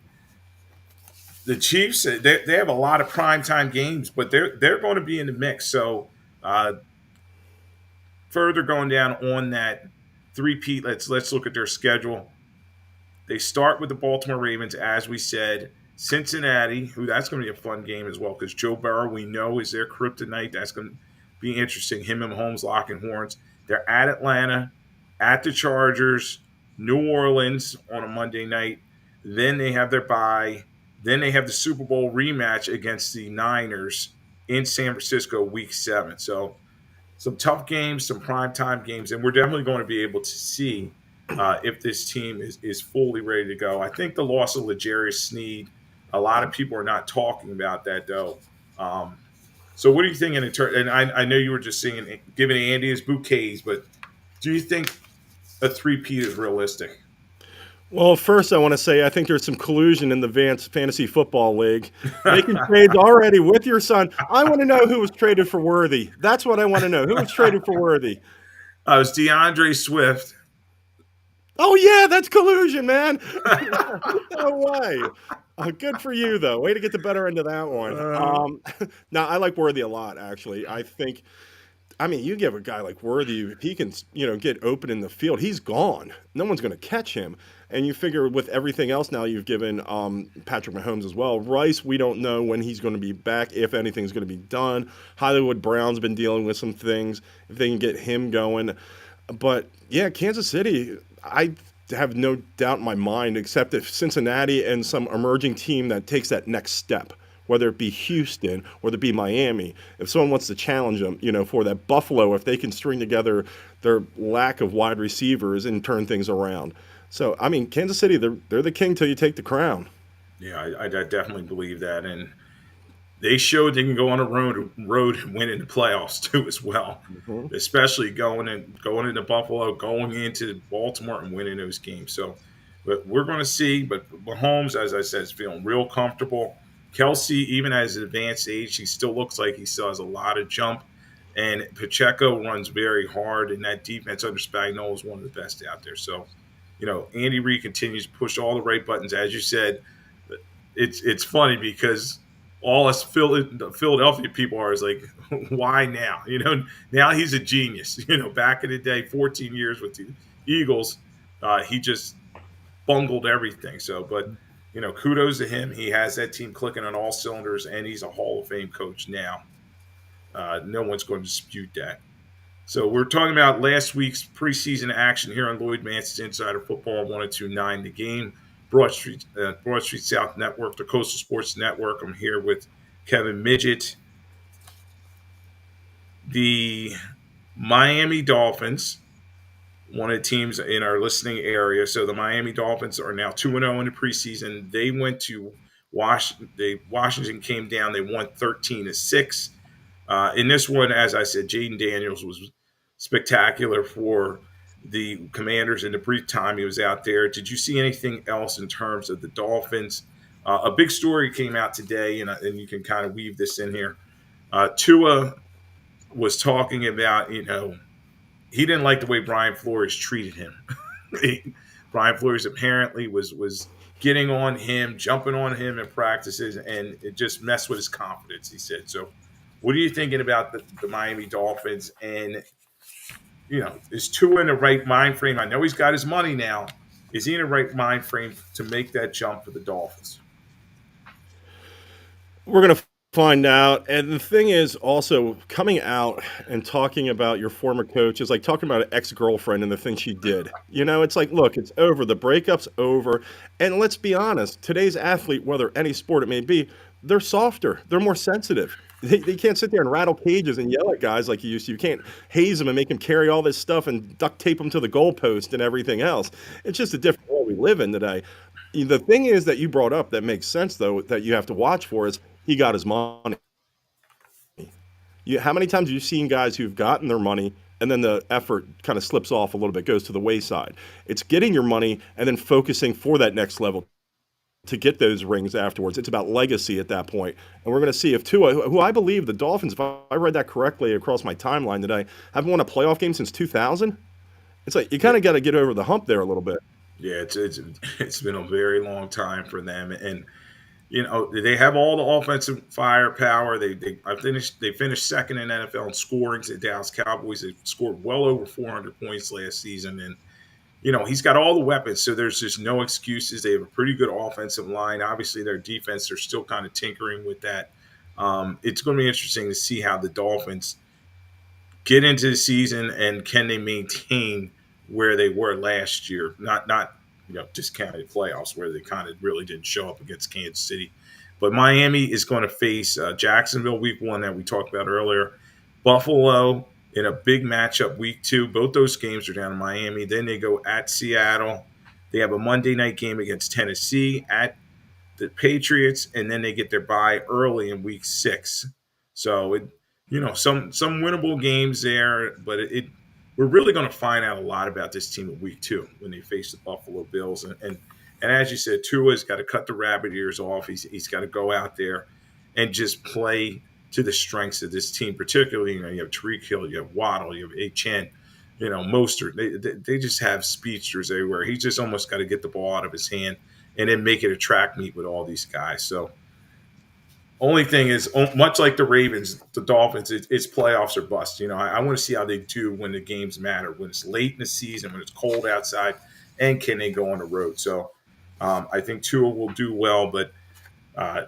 the Chiefs, they have a lot of primetime games, but they're going to be in the mix. So further going down on that three-peat, let's look at their schedule. They start with the Baltimore Ravens, as we said. Cincinnati, who that's going to be a fun game as well because Joe Burrow, we know, is their kryptonite. That's going to be interesting. Him and Mahomes locking horns. They're at Atlanta, at the Chargers, New Orleans on a Monday night. Then they have their bye. Then they have the Super Bowl rematch against the Niners in San Francisco, Week 7. So some tough games, some primetime games, and we're definitely going to be able to see if this team is fully ready to go. I think the loss of L'Jarius Sneed, a lot of people are not talking about that, though. So what are you thinking? And I know you were just saying, giving Andy his bouquets, but do you think a three-peat is realistic? Well, first I want to say I think there's some collusion in the Vance Fantasy Football League. Making trades already with your son. I want to know who was traded for Worthy. That's what I want to know. Who was traded for Worthy? It was DeAndre Swift. Oh, yeah, that's collusion, man. No way. Good for you, though. Way to get the better end of that one. Now, I like Worthy a lot, actually. You give a guy like Worthy, if he can, get open in the field, he's gone. No one's going to catch him. And you figure with everything else now you've given Patrick Mahomes as well. Rice, we don't know when he's going to be back, if anything's going to be done. Hollywood Brown's been dealing with some things, if they can get him going. But, yeah, Kansas City, I have no doubt in my mind, except if Cincinnati and some emerging team that takes that next step, whether it be Houston, whether it be Miami, if someone wants to challenge them, for that Buffalo, if they can string together their lack of wide receivers and turn things around. So, Kansas City, they're the king till you take the crown. Yeah, I definitely believe that. And they showed they can go on a road and win in the playoffs, too, as well, especially going into Buffalo, going into Baltimore and winning those games. So but we're going to see. But Mahomes, as I said, is feeling real comfortable. Kelsey, even at his advanced age, he still looks like he still has a lot of jump. And Pacheco runs very hard, and that defense under Spagnuolo is one of the best out there. So, Andy Reid continues to push all the right buttons. As you said, it's funny because all us Philadelphia people are is like, why now? Now he's a genius. Back in the day, 14 years with the Eagles, he just bungled everything. So, but kudos to him. He has that team clicking on all cylinders, and he's a Hall of Fame coach now. No one's going to dispute that. So we're talking about last week's preseason action here on Lloyd Vance's Insider Football 1029 The Game, Broad Street South Network, the Coastal Sports Network. I'm here with Kevin Midgette. The Miami Dolphins, one of the teams in our listening area. So the Miami Dolphins are now 2-0 in the preseason. They went to Washington. Washington came down. They won 13-6. In this one, as I said, Jaden Daniels was spectacular for the Commanders in the brief time he was out there. Did you see anything else in terms of the Dolphins? A big story came out today, and you can kind of weave this in here. Tua was talking about, he didn't like the way Brian Flores treated him. Brian Flores apparently was getting on him, jumping on him in practices, and it just messed with his confidence. He said. So, what are you thinking about the Miami Dolphins? And is Tua in the right mind frame? I know he's got his money now. Is he in the right mind frame to make that jump for the Dolphins? We're going to find out. And the thing is, also coming out and talking about your former coach is like talking about an ex girlfriend and the thing she did. It's like, look, it's over. The breakup's over. And let's be honest, today's athlete, whether any sport it may be, they're softer, they're more sensitive. They can't sit there and rattle cages and yell at guys like you used to. You can't haze them and make them carry all this stuff and duct tape them to the goalpost and everything else. It's just a different world we live in today. The thing is that you brought up that makes sense, though, that you have to watch for is he got his money. How many times have you seen guys who've gotten their money and then the effort kind of slips off a little bit, goes to the wayside? It's getting your money and then focusing for that next level to get those rings afterwards. It's about legacy at that point. And we're going to see if Tua, who I believe the Dolphins, if I read that correctly across my timeline today, haven't won a playoff game since 2000. It's like you kind of got to get over the hump there a little bit. Yeah, it's been a very long time for them, and they have all the offensive firepower. They finished second in NFL in scoring. The Dallas Cowboys, they scored well over 400 points last season, and he's got all the weapons. So there's just no excuses. They have a pretty good offensive line. Obviously, their defense, they're still kind of tinkering with that. It's going to be interesting to see how the Dolphins get into the season and can they maintain where they were last year, not discounted playoffs where they kind of really didn't show up against Kansas City. But Miami is going to face Jacksonville week 1 that we talked about earlier, Buffalo in a big matchup week 2. Both those games are down in Miami. Then they go at Seattle. They have a Monday night game against Tennessee, at the Patriots, and then they get their bye early in week 6. So some winnable games there, but we're really going to find out a lot about this team in week 2 when they face the Buffalo Bills. And as you said, Tua's got to cut the rabbit ears off. He's got to go out there and just play to the strengths of this team. Particularly, you have Tariq Hill, you have Waddle, you have Achane, Mostert. They just have speedsters everywhere. He just almost got to get the ball out of his hand and then make it a track meet with all these guys. So only thing is, much like the Ravens, the Dolphins, it's playoffs or bust. I want to see how they do when the games matter, when it's late in the season, when it's cold outside, and can they go on the road. So I think Tua will do well, but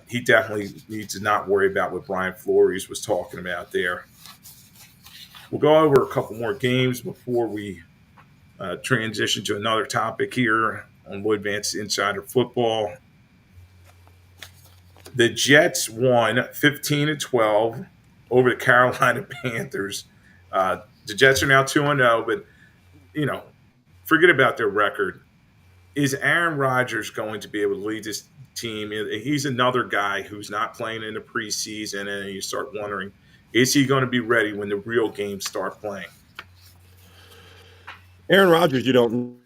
he definitely needs to not worry about what Brian Flores was talking about there. We'll go over a couple more games before we transition to another topic here on Lloyd Vance Insider Football. The Jets won 15-12 over the Carolina Panthers. The Jets are now 2-0, but forget about their record. Is Aaron Rodgers going to be able to lead this team? He's another guy who's not playing in the preseason, and you start wondering, is he going to be ready when the real games start playing? Aaron Rodgers, you don't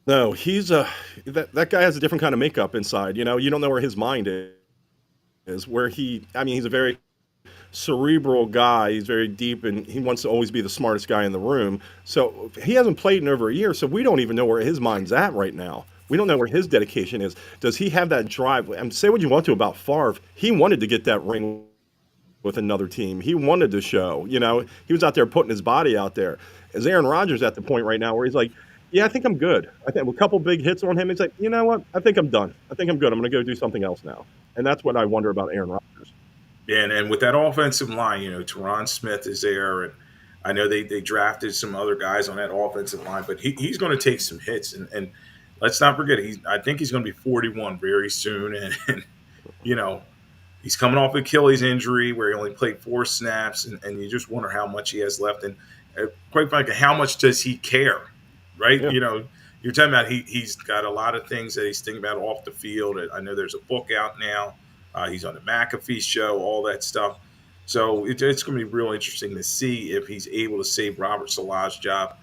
know. He's that guy has a different kind of makeup inside. You don't know where his mind is. Where he's a very cerebral guy. He's very deep, and he wants to always be the smartest guy in the room. So he hasn't played in over a year, so we don't even know where his mind's at right now. We don't know where his dedication is. Does he have that drive? Say what you want to about Favre. He wanted to get that ring with another team. He wanted to show. He was out there putting his body out there. Is Aaron Rodgers at the point right now where he's like, yeah, I think I'm good. I think a couple big hits on him. He's like, you know what? I think I'm done. I think I'm good. I'm going to go do something else now. And that's what I wonder about Aaron Rodgers. Yeah, and with that offensive line, Tyron Smith is there, and I know they drafted some other guys on that offensive line, but he's going to take some hits, and let's not forget, I think he's going to be 41 very soon, and he's coming off Achilles injury where he only played 4 snaps, and you just wonder how much he has left, and quite frankly, how much does he care, right? Yeah. You're talking about he's got a lot of things that he's thinking about off the field. I know there's a book out now. He's on the McAfee show, all that stuff. So it's going to be real interesting to see if he's able to save Robert Salah's job.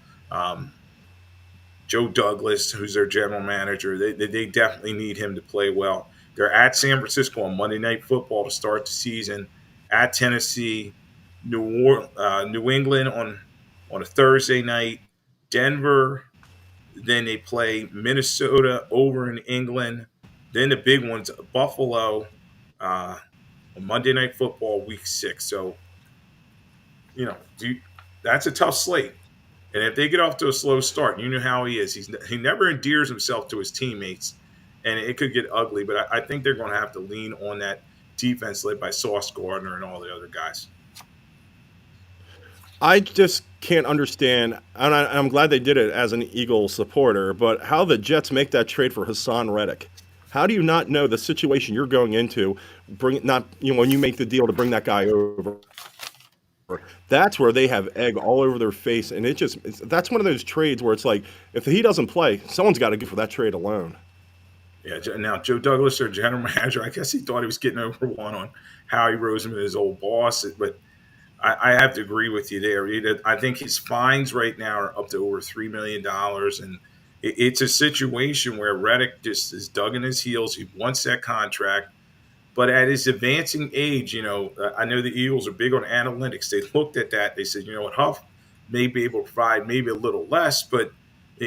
Joe Douglas, who's their general manager, they definitely need him to play well. They're at San Francisco on Monday Night Football to start the season. at Tennessee, New England on a Thursday night, Denver. Then they play Minnesota over in England. Then the big ones, Buffalo, uh, on Monday Night Football, Week 6. So that's a tough slate. And if they get off to a slow start, you know how he is. He never endears himself to his teammates, and it could get ugly. But I think they're going to have to lean on that defense led by Sauce Gardner and all the other guys. I just can't understand, and I'm glad they did it as an Eagles supporter, but how the Jets make that trade for Hassan Reddick. How do you not know the situation you're going into? When you make the deal to bring that guy over, that's where they have egg all over their face, and that's one of those trades where it's like if he doesn't play, someone's got to go for that trade alone. Yeah. Now Joe Douglas, their general manager, I guess he thought he was getting over one on Howie Roseman, his old boss, but I have to agree with you there. I think his fines right now are up to over $3 million, and it's a situation where Reddick just is dug in his heels. He wants that contract, but at his advancing age, I know the Eagles are big on analytics. They looked at that. They said, you know what, Huff may be able to provide maybe a little less, but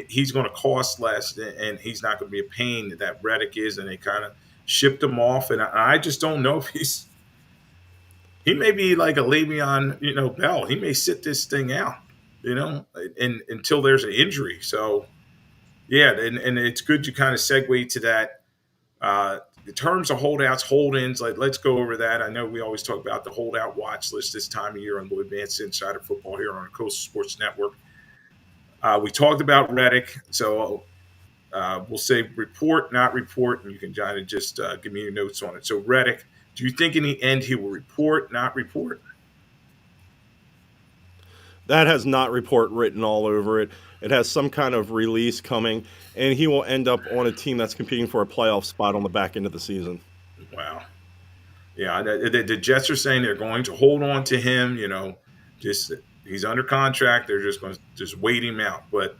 he's going to cost less, and he's not going to be a pain that Reddick is. And they kind of shipped him off, and I just don't know if he may be like a Le'Veon, Bell. He may sit this thing out, and until there's an injury. So, yeah, and it's good to kind of segue to that. In terms of holdouts, hold-ins, let's go over that. I know we always talk about the holdout watch list this time of year on Lloyd Vance Insider Football here on the Coastal Sports Network. We talked about Reddick, so we'll say report, not report, and you can kind of just give me your notes on it. So Reddick, do you think in the end he will report, not report? That has not report written all over it. It has some kind of release coming, and he will end up on a team that's competing for a playoff spot on the back end of the season. Wow. Yeah, the Jets are saying they're going to hold on to him. Just he's under contract. They're just going to just wait him out. But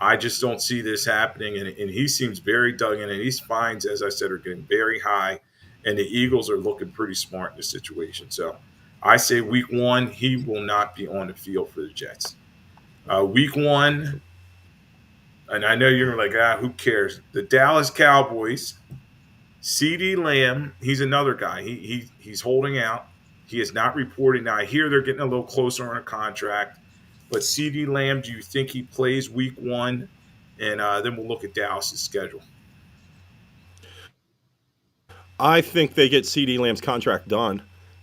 I just don't see this happening, and he seems very dug in. And his fines, as I said, are getting very high, and the Eagles are looking pretty smart in this situation. So I say week 1, he will not be on the field for the Jets. Week 1, and I know you're like, who cares? The Dallas Cowboys, CeeDee Lamb, he's another guy. He's holding out. He is not reporting. Now, I hear they're getting a little closer on a contract. But CeeDee Lamb, do you think he plays week 1? And then we'll look at Dallas' schedule. I think they get CeeDee Lamb's contract done.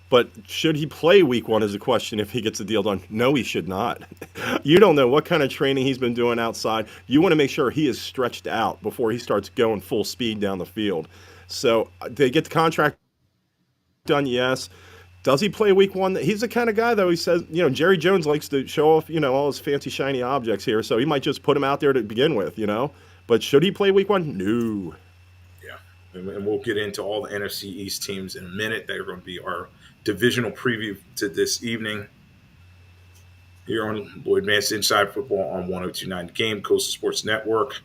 But should he play week 1 is the question if he gets the deal done. No, he should not. You don't know what kind of training he's been doing outside. You want to make sure he is stretched out before he starts going full speed down the field. So they get the contract done, yes. Does he play week 1? He's the kind of guy, though, he says, Jerry Jones likes to show off, all his fancy, shiny objects here. So he might just put him out there to begin with, But should he play week 1? No. Yeah. And we'll get into all the NFC East teams in a minute. They're going to be our divisional preview to this evening here on Lloyd Vance Inside Football on 102.9 Game, Coastal Sports Network.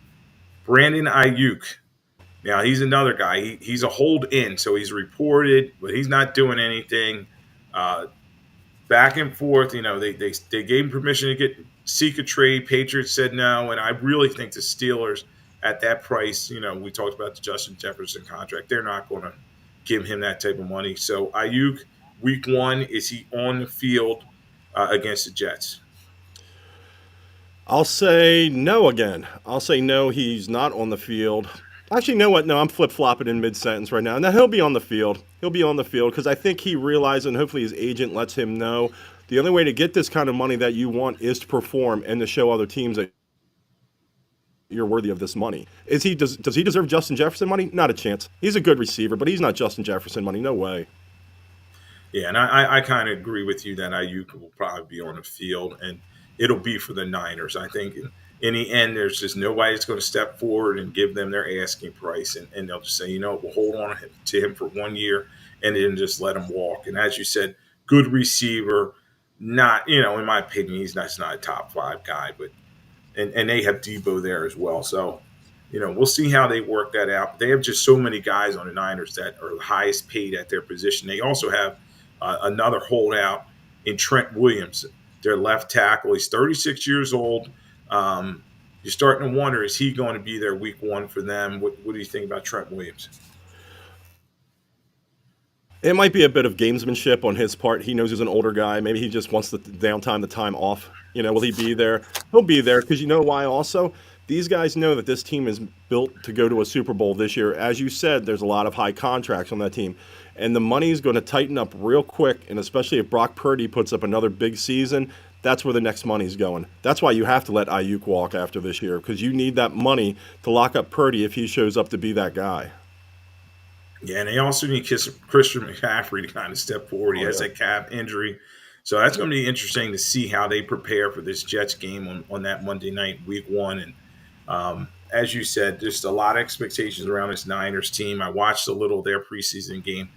Brandon Ayuk. Now, he's another guy. He's a hold-in, so he's reported, but he's not doing anything. Back and forth, they gave him permission to seek a trade. Patriots said no, and I really think the Steelers at that price, we talked about the Justin Jefferson contract. They're not going to give him that type of money. So Ayuk, week 1, is he on the field against the Jets? I'll say no again. I'll say no, he's not on the field. Actually, you know what? No, I'm flip-flopping in mid-sentence right now. Now, he'll be on the field. He'll be on the field because I think he realizes, and hopefully his agent lets him know, the only way to get this kind of money that you want is to perform and to show other teams that you're worthy of this money. Does he deserve Justin Jefferson money? Not a chance. He's a good receiver, but he's not Justin Jefferson money. No way. Yeah, and I kind of agree with you that Ayuk will probably be on the field, and it'll be for the Niners. I think in the end, there's just nobody that's going to step forward and give them their asking price, and they'll just say, we'll hold on to him for 1 year and then just let him walk. And as you said, good receiver, not, in my opinion, he's not a top 5 guy, but and they have Debo there as well. So, we'll see how they work that out. They have just so many guys on the Niners that are the highest paid at their position. They also have another holdout in Trent Williams, their left tackle. He's 36 years old. Um, you're starting to wonder, is he going to be there week one for them? What do you think about Trent Williams? It might be a bit of gamesmanship on his part. He knows he's an older guy. Maybe he just wants the downtime, the time off. Will he be there? He'll be there because you know why also? These guys know that this team is built to go to a Super Bowl this year. As you said, there's a lot of high contracts on that team. And the money is going to tighten up real quick. And especially if Brock Purdy puts up another big season, that's where the next money's going. That's why you have to let Ayuk walk after this year because you need that money to lock up Purdy if he shows up to be that guy. Yeah, and they also need Christian McCaffrey to kind of step forward. He Oh, has yeah. that calf injury. So that's going to be interesting to see how they prepare for this Jets game on that Monday night, week one. And as you said, just a lot of expectations around this Niners team. I watched a little of their preseason game.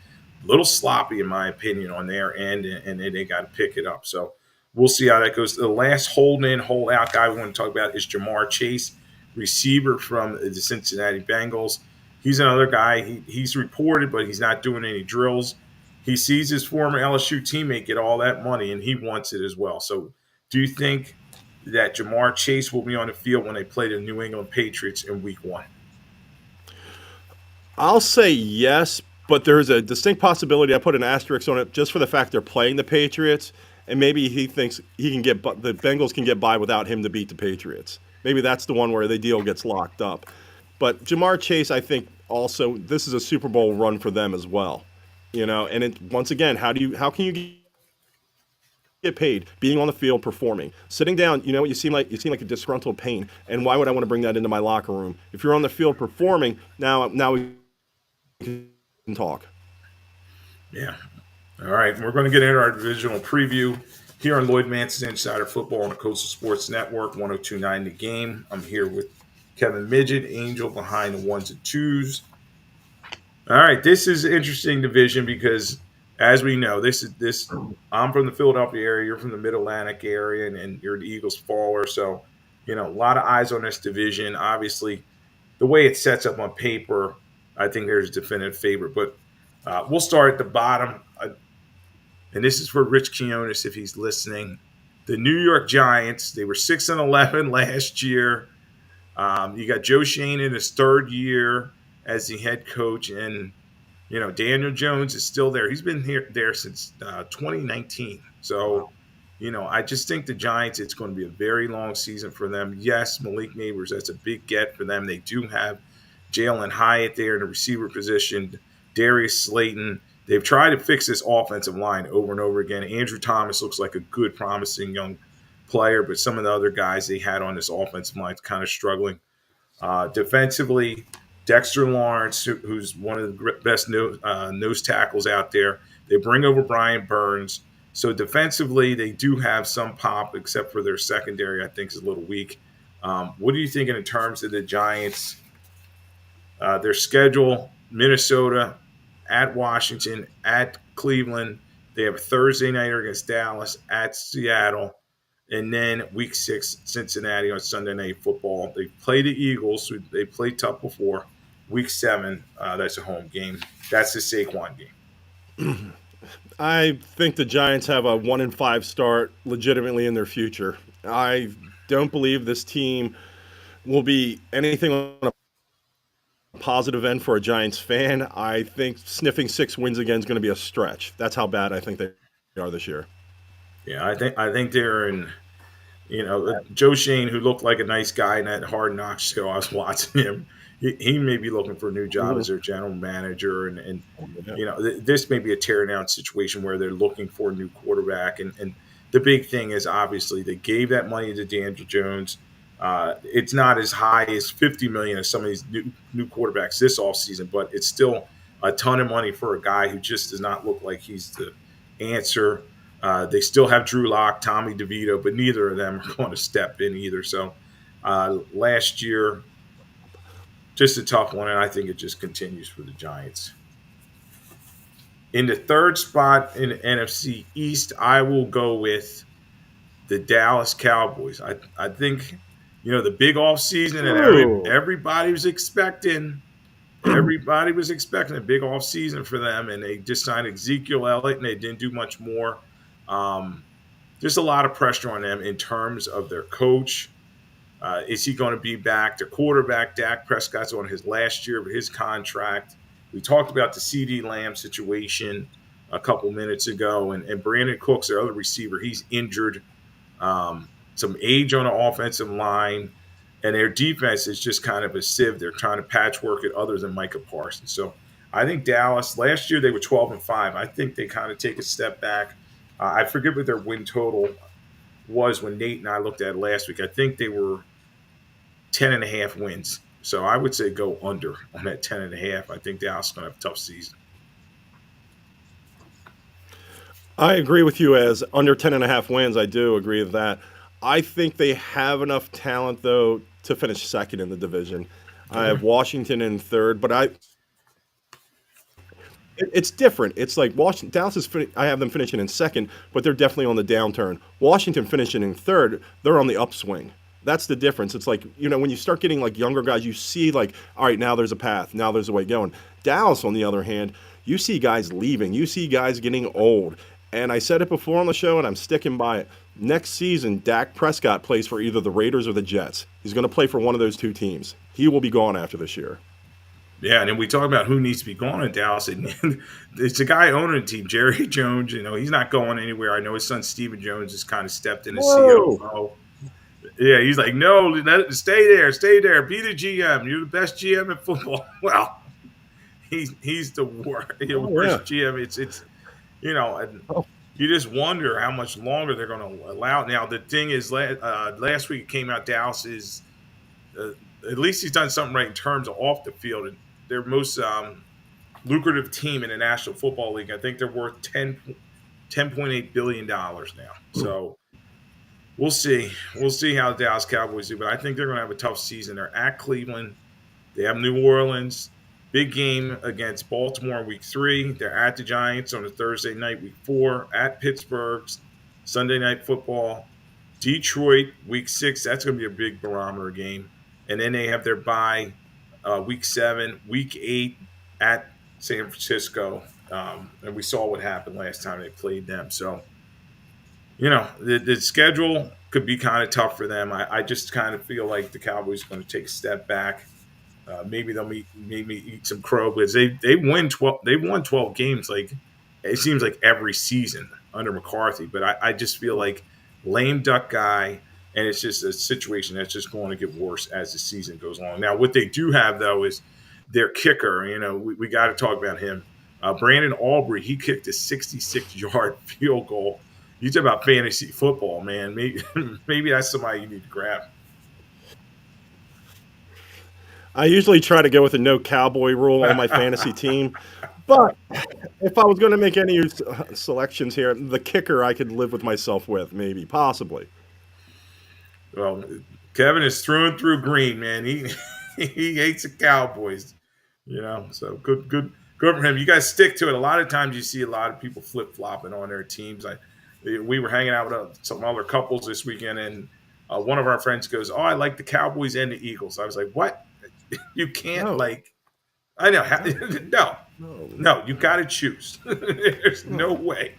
A little sloppy, in my opinion, on their end, and they got to pick it up. So we'll see how that goes. The last hold in, hold out guy we want to talk about is Jamar Chase, receiver from the Cincinnati Bengals. He's another guy. He's reported, but he's not doing any drills. He sees his former LSU teammate get all that money, and he wants it as well. So, do you think that Jamar Chase will be on the field when they play the New England Patriots in Week One? I'll say yes, but there's a distinct possibility. I put an asterisk on it just for the fact they're playing the Patriots, and maybe he thinks he can get the Bengals can get by without him to beat the Patriots. Maybe that's the one where the deal gets locked up. But Jamar Chase, I think also this is a Super Bowl run for them as well. And once again, how can you get paid being on the field performing? Sitting down, you seem like a disgruntled pain. And why would I want to bring that into my locker room? If you're on the field performing, now we can talk. Yeah. All right. We're going to get into our divisional preview here on Lloyd Vance's Insider Football on the Coastal Sports Network, 1029 The Game. I'm here with Kevin Midgette, Angel behind the ones and twos. All right, this is an interesting division because, as we know, this. I'm from the Philadelphia area. You're from the Mid Atlantic area, and you're the Eagles faller. So, a lot of eyes on this division. Obviously, the way it sets up on paper, I think there's a definitive favorite. But we'll start at the bottom, and this is for Rich Quinones if he's listening. The New York Giants. They were 6-11 last year. You got Joe Shane in his third year as the head coach, and Daniel Jones is still there. He's been there since 2019. So, I just think the Giants, it's going to be a very long season for them. Yes, Malik Neighbors, that's a big get for them. They do have Jalen Hyatt there in the receiver position, Darius Slayton. They've tried to fix this offensive line over and over again. Andrew Thomas looks like a good, promising young player, but some of the other guys they had on this offensive line kind of struggling. Defensively, Dexter Lawrence, who's one of the best nose tackles out there. They bring over Brian Burns. So defensively, they do have some pop, except for their secondary, I think, is a little weak. What are you thinking in terms of the Giants? Their schedule, Minnesota, at Washington, at Cleveland. They have a Thursday nighter against Dallas, at Seattle, and then week 6, Cincinnati on Sunday Night Football. They play the Eagles, who they played tough before. Week 7, that's a home game. That's the Saquon game. I think the Giants have a 1-5 start legitimately in their future. I don't believe this team will be anything on a positive end for a Giants fan. I think sniffing 6 wins again is going to be a stretch. That's how bad I think they are this year. Yeah, I think they're in. Joe Shane, who looked like a nice guy in that Hard Knocks show, I was watching him. He may be looking for a new job as their general manager, and this may be a tear down situation where they're looking for a new quarterback. And the big thing is obviously they gave that money to Daniel Jones. It's not as high as $50 million as some of these new quarterbacks this offseason, but it's still a ton of money for a guy who just does not look like he's the answer. They still have Drew Lock, Tommy DeVito, but neither of them are going to step in either. So last year, just a tough one, and I think it just continues for the Giants. In the third spot in the NFC East, I will go with the Dallas Cowboys. I think, the big offseason that everybody was expecting, everybody was expecting a big off season for them, and they just signed Ezekiel Elliott, and they didn't do much more. Um, just a lot of pressure on them in terms of their coach. Is he going to be back? Their quarterback, Dak Prescott's on his last year of his contract. We talked about the CD Lamb situation a couple minutes ago, and Brandon Cooks, their other receiver, he's injured. Some age on the offensive line, and their defense is just kind of a sieve. They're trying to patchwork it other than Micah Parsons. So I think Dallas, last year they were 12-5. I think they kind of take a step back. I forget what their win total was when Nate and I looked at it last week. I think they were 10.5 wins. So I would say go under on that 10.5. I think Dallas is going to have a tough season. I agree with you as under 10.5 wins. I do agree with that. I think they have enough talent, though, to finish second in the division. I have Washington in third, but it's different. It's like Washington, Dallas is. I have them finishing in second, but they're definitely on the downturn. Washington finishing in third, they're on the upswing. That's the difference. It's like, when you start getting like younger guys, you see like, all right, now there's a path, now there's a way going. Dallas, on the other hand, you see guys leaving, you see guys getting old. And I said it before on the show, and I'm sticking by it. Next season, Dak Prescott plays for either the Raiders or the Jets. He's going to play for one of those two teams. He will be gone after this year. Yeah, and then we talk about who needs to be going in Dallas. And it's a guy owning the team, Jerry Jones. He's not going anywhere. I know his son Stephen Jones has kind of stepped in as Whoa. COO. Yeah, he's like, no, stay there, be the GM. You're the best GM in football. Well, he's the worst, worst GM. It's and you just wonder how much longer they're going to allow. Now the thing is, last week it came out Dallas is at least he's done something right in terms of off the field. Their most lucrative team in the National Football League. I think they're worth $10.8 billion now. So we'll see. We'll see how the Dallas Cowboys do. But I think they're going to have a tough season. They're at Cleveland. They have New Orleans. Big game against Baltimore week 3. They're at the Giants on a Thursday night, week 4. At Pittsburgh, Sunday night football. Detroit, week 6. That's going to be a big barometer game. And then they have their bye week 7, week 8 at San Francisco. And we saw what happened last time they played them. So, the schedule could be kind of tough for them. I just kind of feel like the Cowboys are going to take a step back. Maybe they'll eat some crow, because they win 12. They won 12 games. Like, it seems like every season under McCarthy. But I just feel like lame duck guy, and it's just a situation that's just going to get worse as the season goes along. Now, what they do have though is their kicker. We got to talk about him. Brandon Aubrey. He kicked a 66-yard field goal. You talk about fantasy football, man. Maybe that's somebody you need to grab. I usually try to go with a no cowboy rule on my fantasy team. But if I was going to make any selections here, the kicker I could live with myself with, maybe, possibly. Well, Kevin is through and through green, man. He hates the Cowboys, So good for him. You guys stick to it. A lot of times you see a lot of people flip flopping on their teams. We were hanging out with some other couples this weekend, and one of our friends goes, "Oh, I like the Cowboys and the Eagles." I was like, "What? You can't I know. No, you got to choose. There's no way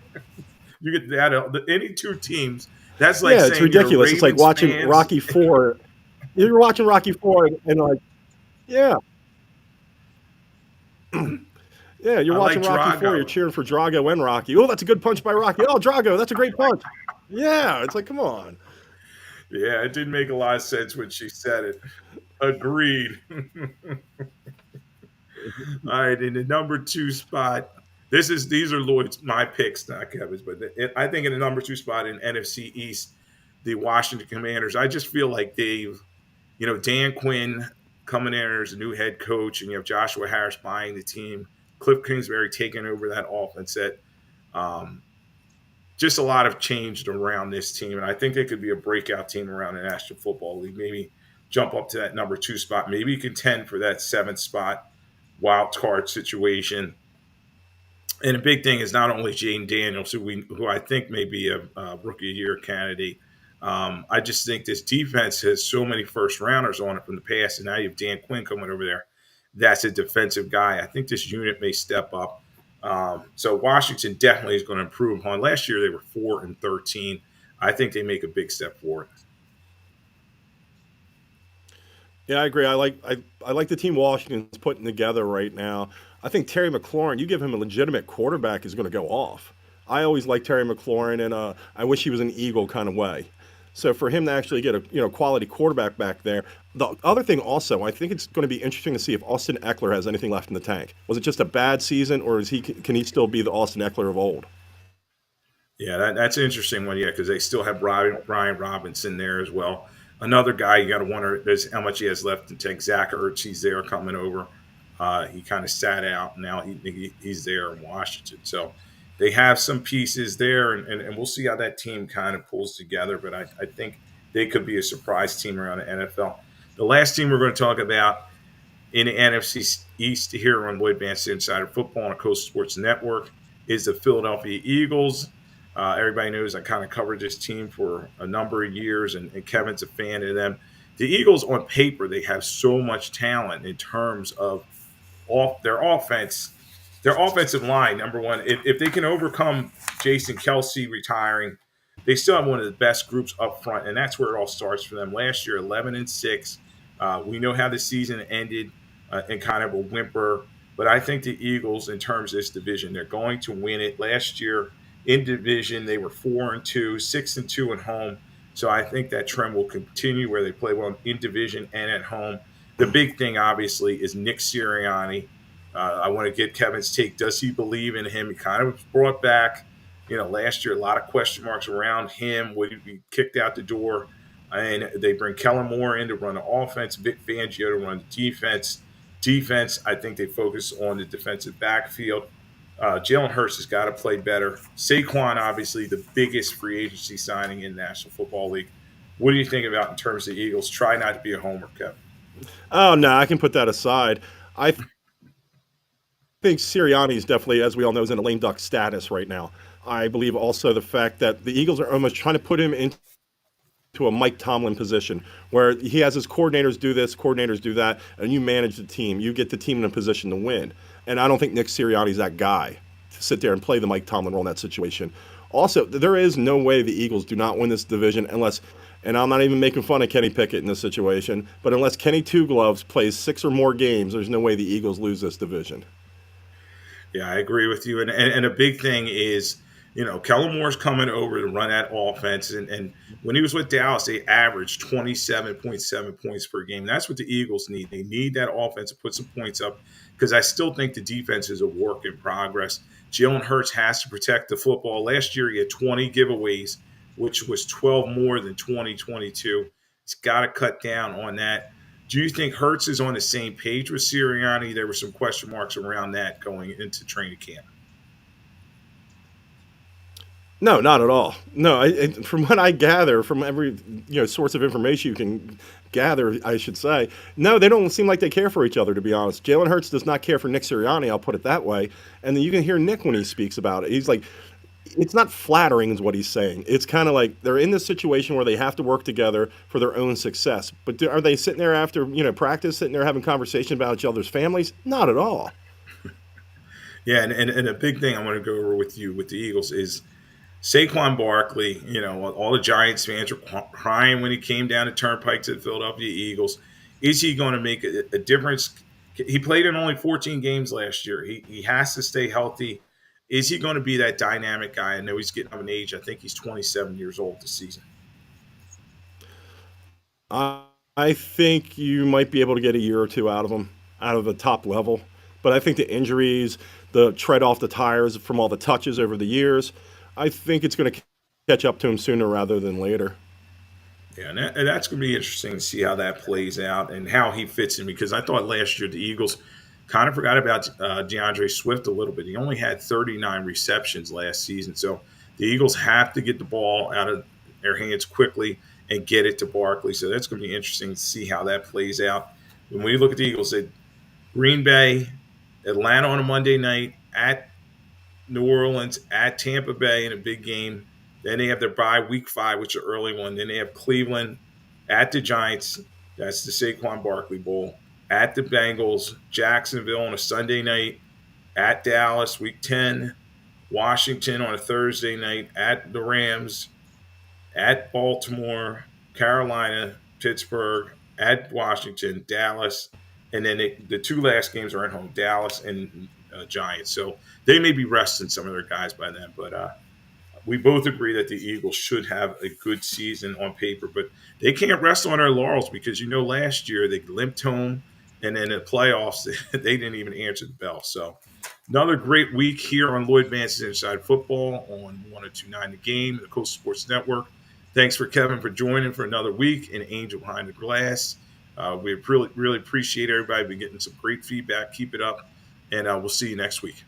you get that. Any two teams. That's like saying it's ridiculous. It's like watching fans. Rocky 4. You're watching Rocky 4 and like, yeah, you're watching like Rocky 4. You're cheering for Drago and Rocky. Oh, that's a good punch by Rocky. Oh, Drago, that's a great punch. Yeah, it's like, come on. Yeah, it didn't make a lot of sense when she said it. Agreed. All right, in the number 2 spot, these are Lloyd's my picks, not Kevin's, but I think in the number 2 spot in NFC East, the Washington Commanders. I just feel like they've, Dan Quinn coming in as a new head coach, and you have Joshua Harris buying the team, Cliff Kingsbury taking over that offense. That just a lot of changed around this team, and I think they could be a breakout team around the National Football League. Maybe jump up to that number 2 spot, maybe contend for that 7th spot wild card situation. And the big thing is not only Jaden Daniels, who I think may be a rookie of the year candidate. I just think this defense has so many first rounders on it from the past, and now you have Dan Quinn coming over there. that's a defensive guy. I think this unit may step up. So Washington definitely is going to improve upon. Last year they were 4-13. I think they make a big step forward. Yeah, I agree. I like the team Washington's putting together right now. I think Terry McLaurin, you give him a legitimate quarterback, is going to go off. I always liked Terry McLaurin, and I wish he was an Eagle kind of way. So for him to actually get a quality quarterback back there. The other thing also, I think it's going to be interesting to see if Austin Eckler has anything left in the tank. Was it just a bad season, or is he can he still be the Austin Eckler of old? Yeah, that's an interesting one. Yeah, because they still have Brian Robinson there as well. Another guy you got to wonder is how much he has left to take. Zach Ertz, he's there coming over. He kind of sat out. Now he's there in Washington. So they have some pieces there, and we'll see how that team kind of pulls together. But I think they could be a surprise team around the NFL. The last team we're going to talk about in the NFC East here on Lloyd Vance Insider Football on a Coast Sports Network is the Philadelphia Eagles. Everybody knows I kind of covered this team for a number of years, and Kevin's a fan of them. The Eagles, on paper, they have so much talent in terms of off their offense, their offensive line. Number one, if they can overcome Jason Kelsey retiring, they still have one of the best groups up front, and that's where it all starts for them. Last year, 11-6. We know how the season ended in kind of a whimper, but I think the Eagles, in terms of this division, they're going to win it. Last year in division, they were 4-2, 6-2 at home. So I think that trend will continue where they play well in division and at home. The big thing, obviously, is Nick Sirianni. I want to get Kevin's take. Does he believe in him? He kind of brought back, last year, a lot of question marks around him. Would he be kicked out the door? And they bring Kellen Moore in to run the offense, Vic Fangio to run the defense. Defense, I think they focus on the defensive backfield. Jalen Hurts has got to play better. Saquon, obviously, the biggest free agency signing in the National Football League. What do you think about in terms of the Eagles? Try not to be a homer, Kevin. Oh no, I can put that aside. I think Sirianni is definitely, as we all know, is in a lame duck status right now. I believe also the fact that the Eagles are almost trying to put him into a Mike Tomlin position where he has his coordinators do this, coordinators do that, and you manage the team. You get the team in a position to win. And I don't think Nick Sirianni's that guy to sit there and play the Mike Tomlin role in that situation. Also, there is no way the Eagles do not win this division unless, and I'm not even making fun of Kenny Pickett in this situation, but unless Kenny Two Gloves plays 6 or more games, there's no way the Eagles lose this division. Yeah, I agree with you. And a big thing is, Kellen Moore's coming over to run that offense. And when he was with Dallas, they averaged 27.7 points per game. That's what the Eagles need. They need that offense to put some points up because I still think the defense is a work in progress. Jalen Hurts has to protect the football. Last year, he had 20 giveaways, which was 12 more than 2022. He's got to cut down on that. Do you think Hurts is on the same page with Sirianni? There were some question marks around that going into training camp. No, not at all. No, from what I gather, from every source of information you can gather, I should say, no, they don't seem like they care for each other. To be honest, Jalen Hurts does not care for Nick Sirianni. I'll put it that way. And then you can hear Nick when he speaks about it. He's like, it's not flattering, is what he's saying. It's kind of like they're in this situation where they have to work together for their own success. But are they sitting there after practice, sitting there having conversation about each other's families? Not at all. Yeah, and a big thing I want to go over with you with the Eagles is Saquon Barkley. All the Giants fans were crying when he came down the turnpike to the Philadelphia Eagles. Is he going to make a difference? He played in only 14 games last year. He has to stay healthy. Is he going to be that dynamic guy? I know he's getting up in age. I think he's 27 years old this season. I think you might be able to get a year or two out of him, out of the top level. But I think the injuries, the tread off the tires from all the touches over the years, I think it's going to catch up to him sooner rather than later. Yeah, and that's going to be interesting to see how that plays out and how he fits in because I thought last year the Eagles kind of forgot about DeAndre Swift a little bit. He only had 39 receptions last season. So the Eagles have to get the ball out of their hands quickly and get it to Barkley. So that's going to be interesting to see how that plays out. When we look at the Eagles, at Green Bay, Atlanta on a Monday night, at New Orleans, at Tampa Bay in a big game. Then they have their bye week 5, which is an early one. Then they have Cleveland at the Giants. That's the Saquon Barkley Bowl. at the Bengals, Jacksonville on a Sunday night, at Dallas, week 10, Washington on a Thursday night, at the Rams, at Baltimore, Carolina, Pittsburgh, at Washington, Dallas, and then the two last games are at home, Dallas and Giants. So they may be resting some of their guys by then, but we both agree that the Eagles should have a good season on paper, but they can't rest on their laurels because last year they limped home, and then in the playoffs they didn't even answer the bell. So another great week here on Lloyd Vance's Inside Football on 102.9 The Game, the Coastal Sports Network. Thanks for Kevin for joining for another week, and Angel Behind the Glass. We really appreciate everybody. Been getting some great feedback. Keep it up, and we'll see you next week.